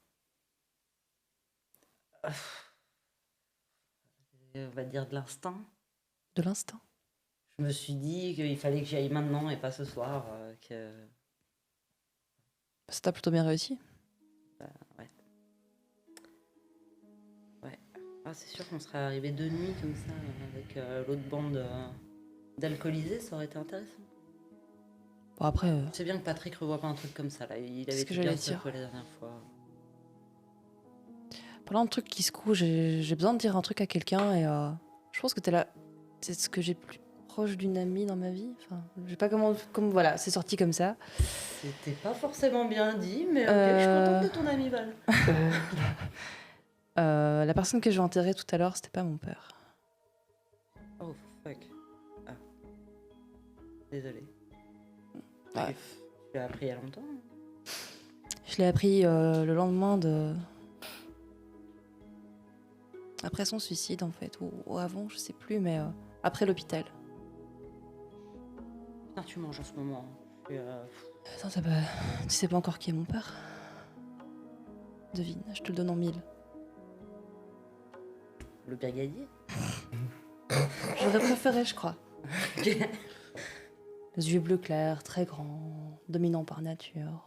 On va dire de l'instinct. De l'instinct. Je me suis dit qu'il fallait que j'y aille maintenant et pas ce soir. Ça t'a plutôt bien réussi. Ouais. Ah, c'est sûr qu'on serait arrivé de nuit comme ça, avec l'autre bande d'alcoolisés, ça aurait été intéressant. Bon, après, C'est bien que Patrick revoit pas un truc comme ça, là. Il C'est avait ce que été bien j'allais dire. secoué la dernière fois. parlant de trucs qui secouent, j'ai besoin de dire un truc à quelqu'un et je pense que t'es là. C'est ce que j'ai plus proche d'une amie dans ma vie. Enfin, je sais pas comment voilà, c'est sorti comme ça. C'était pas forcément bien dit, mais ok, je suis contente de ton ami Val. La personne que je vais enterrer tout à l'heure, c'était pas mon père. Oh, fuck. Ah. Désolée. Ouais. Tu l'as appris il y a longtemps? Je l'ai appris le lendemain de. Après son suicide, en fait, ou avant, je sais plus, mais après l'hôpital. Putain, tu manges en ce moment. Je suis, Attends, tu sais pas encore qui est mon père? Devine, je te le donne en 1000. Le brigadier. J'aurais préféré, je crois. Ok. Les yeux bleus clairs, très grands, dominant par nature.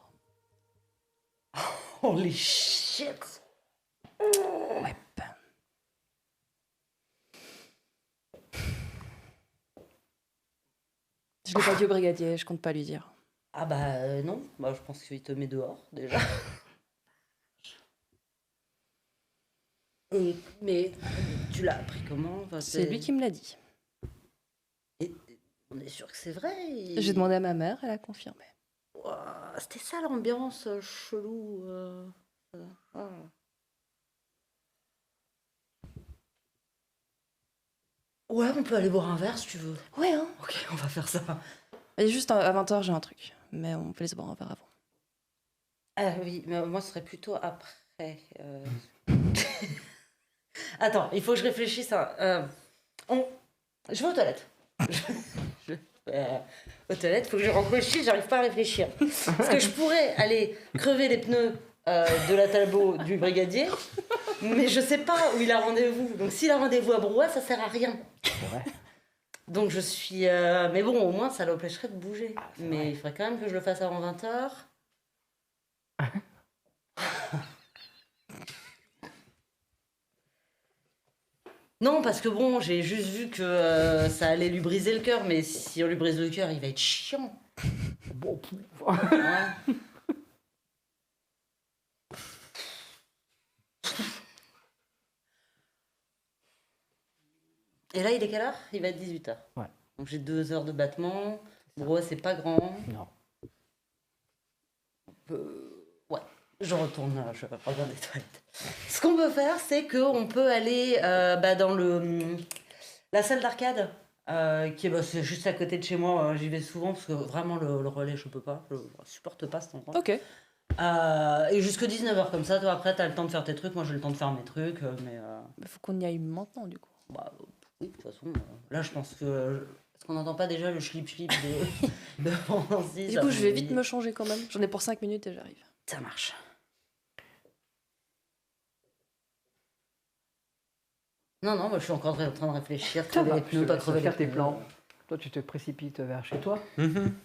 Holy shit! Ouais. Je l'ai pas dit au brigadier, je compte pas lui dire. Ah bah non, bah, je pense qu'il te met dehors déjà. Mais tu l'as appris comment? Enfin, C'est lui qui me l'a dit. Et on est sûr que c'est vrai? J'ai demandé à ma mère, elle a confirmé. Ouah, c'était ça l'ambiance chelou. Ah. Ouais, on peut aller boire un verre si tu veux. Ouais, hein. Ok, on va faire ça. Et juste à 20h, j'ai un truc. Mais on peut laisser boire un verre avant. Ah oui, mais moi ce serait plutôt après. Attends, il faut que je réfléchisse à. Je vais aux toilettes. Je- aux toilettes, faut que je réfléchisse, j'arrive pas à réfléchir. Parce que je pourrais aller crever les pneus de la Talbot du brigadier, mais je sais pas où il a rendez-vous. Donc s'il a rendez-vous à Brouat, ça sert à rien. C'est vrai. Donc je suis. Mais bon, au moins ça l'empêcherait de bouger. Ah, c'est Mais vrai. il faudrait quand même que je le fasse avant 20h. Non, parce que bon, j'ai juste vu que ça allait lui briser le cœur, mais si on lui brise le cœur, il va être chiant. Bon, Ouais. Et là, il est quelle heure? Il va être 18h. Ouais. Donc j'ai 2 heures de battement. Brouhaha, c'est pas grand. non. Ouais, je retourne, je regarde les toilettes. Ce qu'on peut faire, c'est qu'on peut aller dans la salle d'arcade, qui est c'est juste à côté de chez moi. J'y vais souvent parce que vraiment le relais, je peux pas. Je supporte pas cet endroit. Ok. Et jusque 19h comme ça, toi après, t'as le temps de faire tes trucs. Moi, j'ai le temps de faire mes trucs. Mais Il faut qu'on y aille maintenant, du coup. bah, oui, de toute façon, là, je pense que. Est-ce qu'on n'entend pas déjà le schlip-schlip de Francis? Du coup, je vais vite me changer quand même. J'en ai pour 5 minutes et j'arrive. Ça marche. Non, moi je suis encore en train de réfléchir. Ça va, Crever les pneus, pas crever les faire tes pneus. plans. Toi, tu te précipites vers chez toi. Mhm.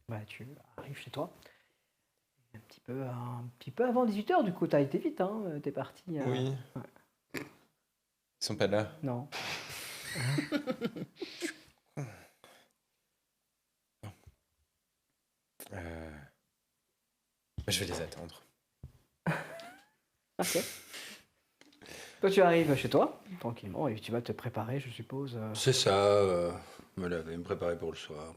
Bah, tu arrives chez toi. Un petit peu avant 18h, du coup, t'as été vite, hein. T'es parti. Oui. Ouais. Ils sont pas là. Non. Je vais les attendre. Ok. Toi, tu arrives chez toi, tranquillement, et tu vas te préparer, je suppose. C'est ça, me laver, me préparer pour le soir,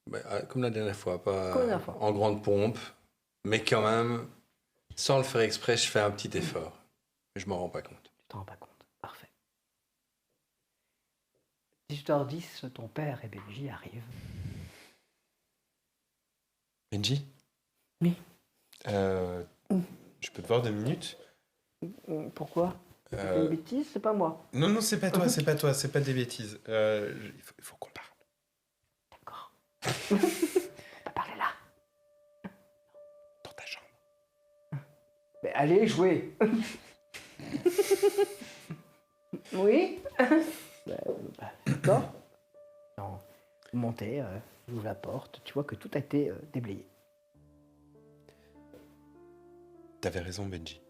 bref. Comme la dernière fois, pas Comme la dernière fois. en grande pompe, mais quand même, sans le faire exprès, je fais un petit effort. Je m'en rends pas compte. Tu t'en rends pas compte. Parfait. 18h10, ton père et Benji arrivent. Benji? Oui. Je peux te voir 2 minutes? Pourquoi? Euh, Une bêtise, c'est pas moi. Non, c'est pas toi, c'est pas des bêtises. Il faut qu'on parle. D'accord. On va parler là. Dans ta chambre. Mais allez, jouez. Oui. D'accord. Non. Vous montez, vous ouvrez la porte, tu vois que tout a été déblayé. T'avais raison, Benji.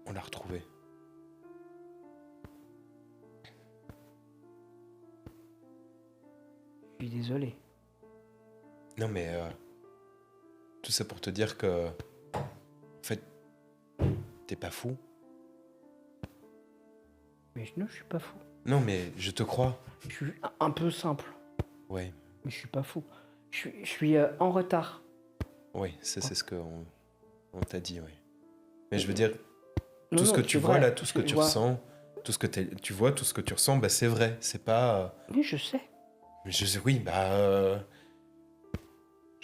On l'a retrouvé. Je suis désolé. Non, mais tout ça pour te dire que, en fait, t'es pas fou. Mais non, je suis pas fou. Non, mais je te crois. Je suis un peu simple, Ouais, mais je suis pas fou. Je suis en retard. ouais, ça c'est ce qu'on on t'a dit, ouais. Mais je veux dire, Non, tout ce non, que c'est tu vois vrai. là, tout ce que Je tu vois. ressens, tout ce que tu vois, tout ce que tu ressens, bah c'est vrai. C'est pas. Oui, je sais. Oui, je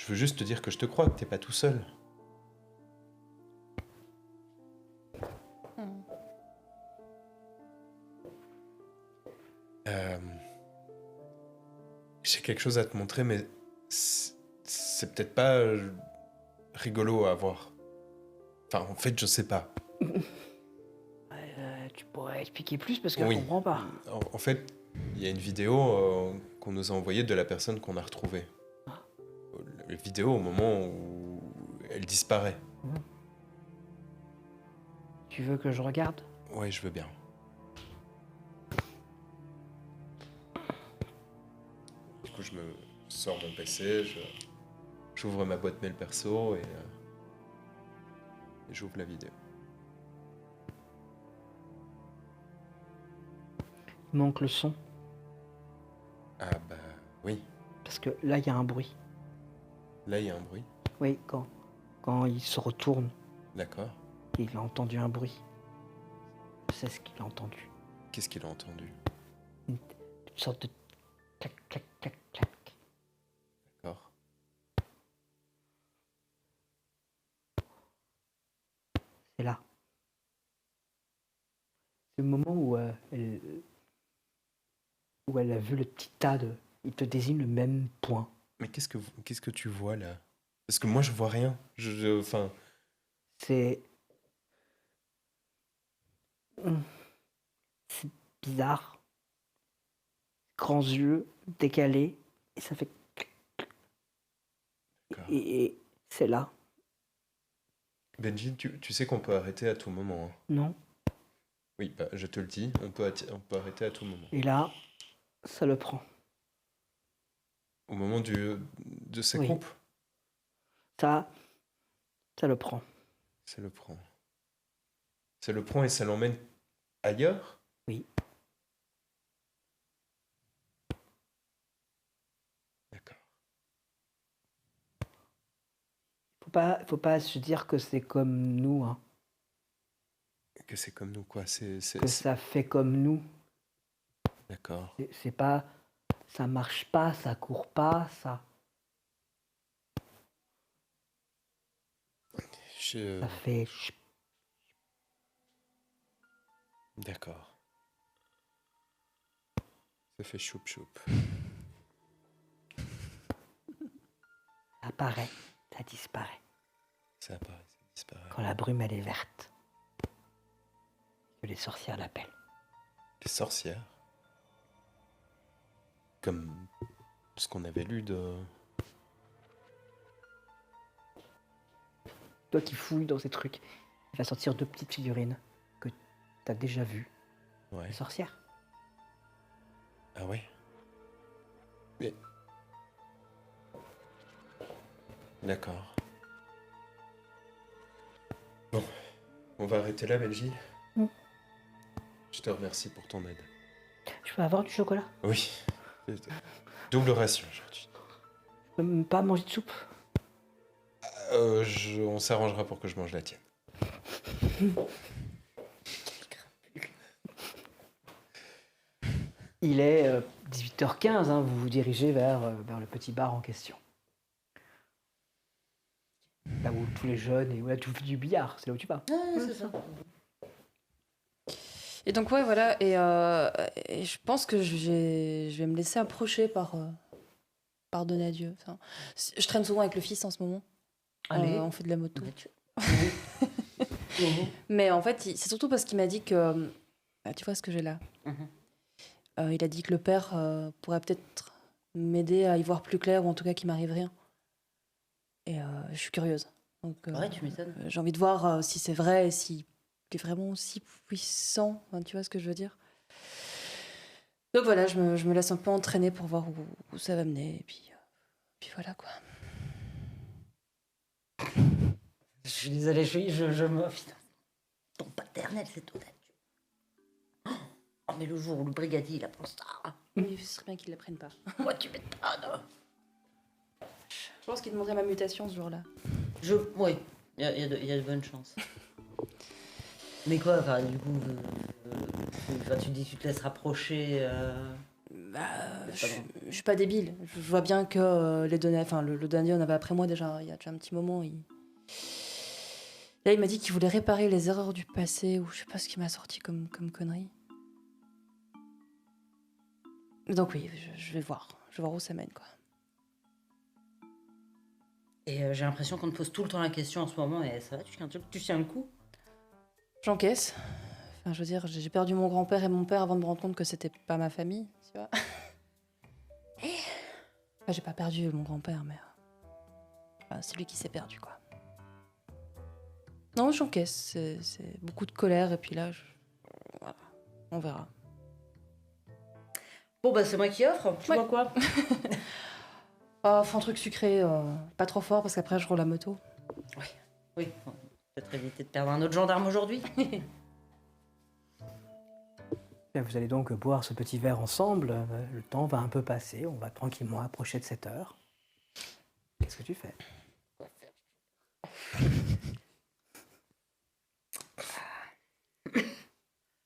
veux juste te dire que je te crois, que t'es pas tout seul. Euh, J'ai quelque chose à te montrer, mais c'est peut-être pas rigolo à voir. Enfin, en fait, je sais pas. Tu pourrais expliquer plus parce que je Oui. comprends pas. En fait, il y a une vidéo qu'on nous a envoyée de la personne qu'on a retrouvée. La vidéo au moment où elle disparaît. Tu veux que je regarde? Ouais, je veux bien. Du coup, je me sors mon PC, j'ouvre ma boîte mail perso et j'ouvre la vidéo. Il manque le son Ah bah oui, parce que là, il y a un bruit. là il y a un bruit. Oui, quand il se retourne, D'accord. il a entendu un bruit. Je sais ce qu'il a entendu. Qu'est-ce qu'il a entendu? Une sorte de clac, clac, clac, clac. D'accord. C'est là. C'est le moment où elle a vu le petit tas de... Il te désigne le même point. Mais qu'est-ce que tu vois là? Parce que moi je vois rien. Enfin, C'est... C'est bizarre. Grands yeux, décalés. Et ça fait... d'accord. Et c'est là. Benji, tu sais qu'on peut arrêter à tout moment, hein. Non? Oui, bah, je te le dis, on peut arrêter à tout moment. Et là, ça le prend. Au moment de ces Oui. groupes, Ça le prend. ça le prend. Ça le prend et ça l'emmène ailleurs? Oui. D'accord. Faut pas se dire que c'est comme nous, hein. Que c'est comme nous, quoi. Que ça fait comme nous. D'accord. C'est pas... Ça marche pas, ça court pas, ça... Ça fait... D'accord. Ça fait choup choup. Ça apparaît, ça disparaît. Ça apparaît, ça disparaît. Quand la brume, elle est verte. Que les sorcières l'appellent. Les sorcières. Comme ce qu'on avait lu de... Toi qui fouilles dans ces trucs, il va sortir 2 petites figurines que t'as déjà vues. Ouais. Les sorcières. Ah ouais. Mais... D'accord. Bon, on va arrêter là, Benji. Mm. Je te remercie pour ton aide. Je peux avoir du chocolat? Oui. Double ration aujourd'hui. Je peux même pas manger de soupe? On s'arrangera pour que je mange la tienne. Il est 18h15, hein, vous vous dirigez vers le petit bar en question. Là où tous les jeunes et où là tu fais du billard, c'est là où tu vas. Ah, c'est ça. Et donc, ouais, voilà. Et je pense que je vais me laisser approcher par Donadieu. Enfin, je traîne souvent avec le fils en ce moment. Allez. On fait de la moto. Mhm. Mais en fait, c'est surtout parce qu'il m'a dit que... bah, tu vois ce que j'ai là. Il a dit que le père pourrait peut-être m'aider à y voir plus clair, ou en tout cas qu'il m'arrive rien. Et je suis curieuse. Donc, Ouais, tu m'étonnes. j'ai envie de voir si c'est vrai et s'il est vraiment aussi puissant. Enfin, tu vois ce que je veux dire? Donc voilà, je me laisse un peu entraîner pour voir où ça va mener. Et puis voilà quoi. Je suis désolée, je me. Putain, ton paternel, c'est tout. Oh, mais le jour où le brigadier il apprend ça, Il serait bien qu'ils ne l'apprennent pas. moi tu m'étonnes. Je pense qu'ils demandaient ma mutation ce jour-là. Oui, il y a de bonnes chances. Mais quoi, enfin, du coup, tu dis que tu te laisses rapprocher. Je suis pas débile. Je vois bien que les données, enfin le dernier on avait après moi déjà, il y a déjà un petit moment. Là il m'a dit qu'il voulait réparer les erreurs du passé ou je sais pas ce qu'il m'a sorti comme connerie. Donc oui, je vais voir où ça mène quoi. Et j'ai l'impression qu'on te pose tout le temps la question en ce moment, et ça va, tu tiens le coup? J'encaisse. Enfin je veux dire, j'ai perdu mon grand-père et mon père avant de me rendre compte que c'était pas ma famille, tu vois. Enfin, j'ai pas perdu mon grand-père, mais enfin, c'est lui qui s'est perdu quoi. Non, j'encaisse. C'est beaucoup de colère et puis là, voilà. On verra. Bon, bah, c'est moi qui offre. Tu Ouais. vois quoi? Faut un truc sucré, pas trop fort parce qu'après je roule la moto. Oui, peut-être éviter de perdre un autre gendarme aujourd'hui. Bien, vous allez donc boire ce petit verre ensemble. Le temps va un peu passer. On va tranquillement approcher de 7 heures. Qu'est-ce que tu fais?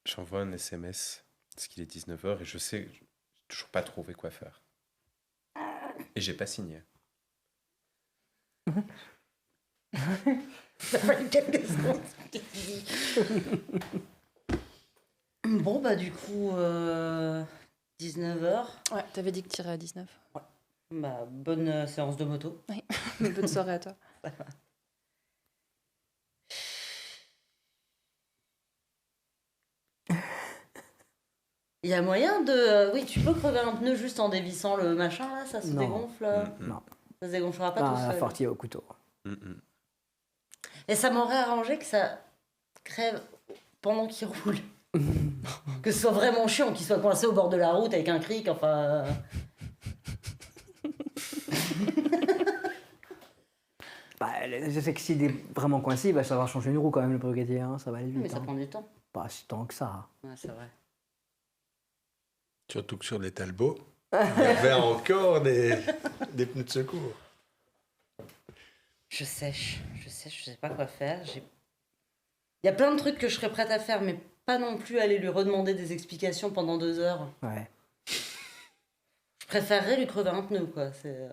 J'envoie un SMS parce qu'il est 19h et je sais, j'ai toujours pas trouvé quoi faire. Et j'ai pas signé. Ça fait quelques secondes. Bon, bah, du coup, 19h. Ouais, t'avais dit que t'irais à 19. Bah, bonne séance de moto. Bonne soirée à toi. Il y a moyen de. Oui, tu peux crever un pneu juste en dévissant le machin là, ça se Non. dégonfle. Non, Ça se dégonflera pas pas tout un seul. fortier au couteau. Et ça m'aurait arrangé que ça crève pendant qu'il roule. Que ce soit vraiment chiant, qu'il soit coincé au bord de la route avec un cric, enfin. Bah, je sais que s'il est vraiment coincé, il va savoir changer une roue quand même, le brigadier. Hein, ça va aller vite. Mais ça hein. prend du temps. Pas si tant que ça. Ouais, c'est vrai. Surtout que sur les Talbots, il y avait encore des pneus de secours. Je sèche, je sais pas quoi faire. Il y a plein de trucs que je serais prête à faire, mais pas non plus aller lui redemander des explications pendant 2 heures. Ouais. Je préférerais lui crever un pneu, quoi. C'est.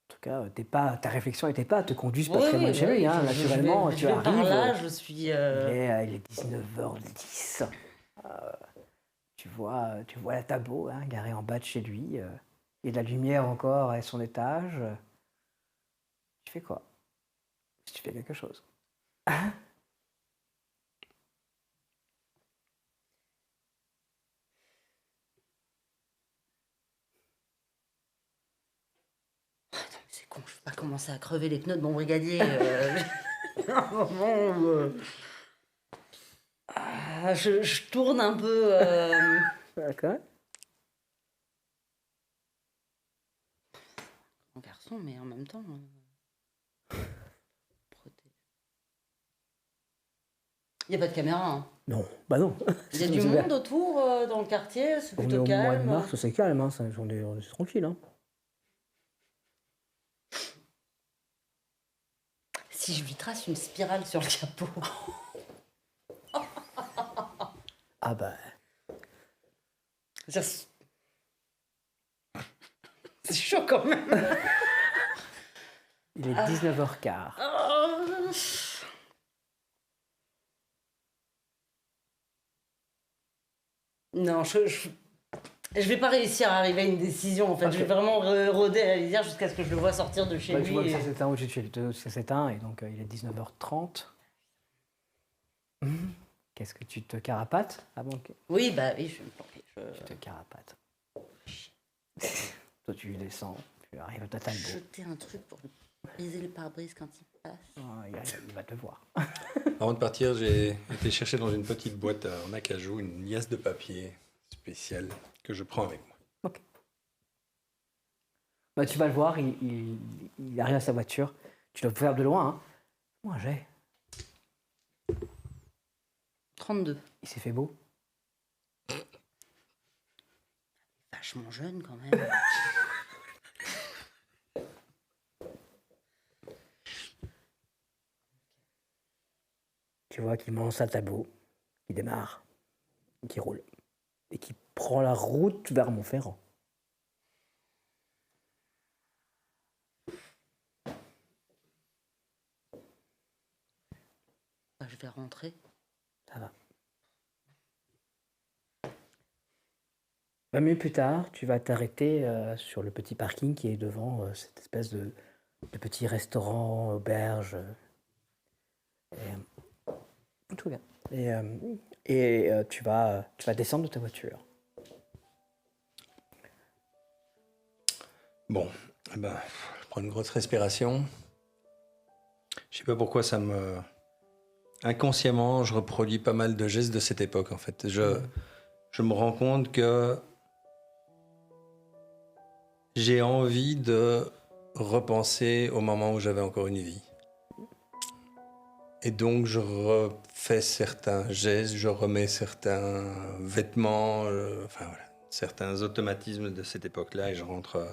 En tout cas, ta réflexion n'était pas, te conduise pas Oui, très oui, loin de chez oui, lui. Hein. je Naturellement, vais tu par arrives. là, je suis. Il est 19h10. Tu vois la Talbot hein, garée en bas de chez lui. Et de la lumière encore à son étage. Tu fais quoi? Tu fais quelque chose. C'est con, je vais pas commencer à crever les pneus de mon brigadier. Un moment où, je tourne un peu. D'accord. En garçon, mais en même temps. Il n'y a pas de caméra. Hein. Non, bah non. Il y a du C'est monde autour dans le quartier, c'est On est plutôt au mois de calme. mars, c'est calme, hein, on est tranquille. Hein. Si je lui trace une spirale sur le capot. Ah bah, C'est chaud quand même. il est 19h15. Non, je vais pas réussir à arriver à une décision en fait. Ok. Je vais vraiment rôder à la lisière jusqu'à ce que je le vois sortir de chez Bah, lui. tu vois que et- ça s'éteint au-dessus de chez lui, ça s'éteint, et donc il est 19h30. Qu'est-ce que tu te carapates? Ah bon, ok. Oui, bah oui, je vais me planquer. Tu te carapates. Toi, tu descends, tu arrives à ta Talbot. Jeter un truc pour lui Briser le pare-brise quand il passe. Il va te voir. Avant de partir, j'ai été chercher dans une petite boîte en acajou une liasse de papier spéciale que je prends avec moi. Bah, tu vas le voir, il arrive à sa voiture. Tu dois le faire de loin. Hein. Moi, j'ai. 32. Il s'est fait beau. Vachement jeune quand même. Tu vois qu'il monte à tableau, qui démarre, qui roule, et qui prend la route vers Montferrand. Je vais rentrer. Ça va. 20 minutes plus tard, tu vas t'arrêter sur le petit parking qui est devant cette espèce de petit restaurant, auberge. Tout bien. Et tu vas descendre de ta voiture. Bon, eh ben, je prends une grosse respiration. Je sais pas pourquoi inconsciemment, je reproduis pas mal de gestes de cette époque, en fait. Je me rends compte que j'ai envie de repenser au moment où j'avais encore une vie. Et donc, je refais certains gestes, je remets certains vêtements, enfin voilà, certains automatismes de cette époque-là, et je rentre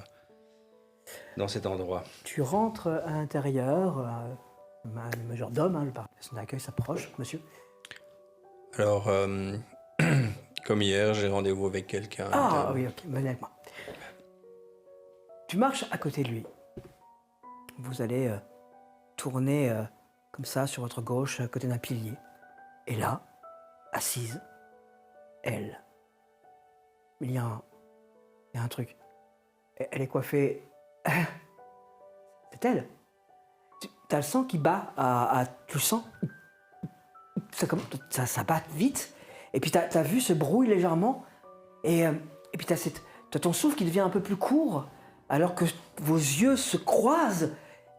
dans cet endroit. Tu rentres à l'intérieur, le majordome, hein, le personne d'accueil s'approche, monsieur. Alors, comme hier, j'ai rendez-vous avec quelqu'un. Ah oui, ok, venez avec moi. Tu marches à côté de lui. Vous allez tourner comme ça sur votre gauche, à côté d'un pilier. Et là, assise, elle. Il y a un truc. Elle est coiffée. C'est elle. T'as le sang qui bat tu le sens. Ça bat vite. Et puis ta vue se brouille légèrement. Et puis t'as ton souffle qui devient un peu plus court. Alors que vos yeux se croisent.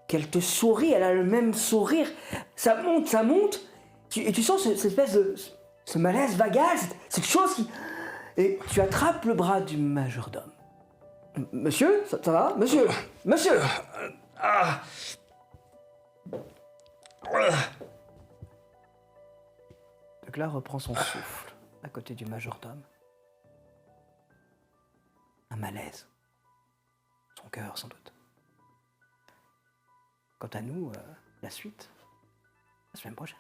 Qu'elle te sourit, elle a le même sourire. Ça monte. Et tu sens cette espèce de. Ce malaise vagal, cette chose qui. Et tu attrapes le bras du majordome. Monsieur, ça va? Monsieur! Le glas reprend son souffle à côté du majordome. Un malaise. Son cœur, sans doute. Quant à nous, la suite, la semaine prochaine.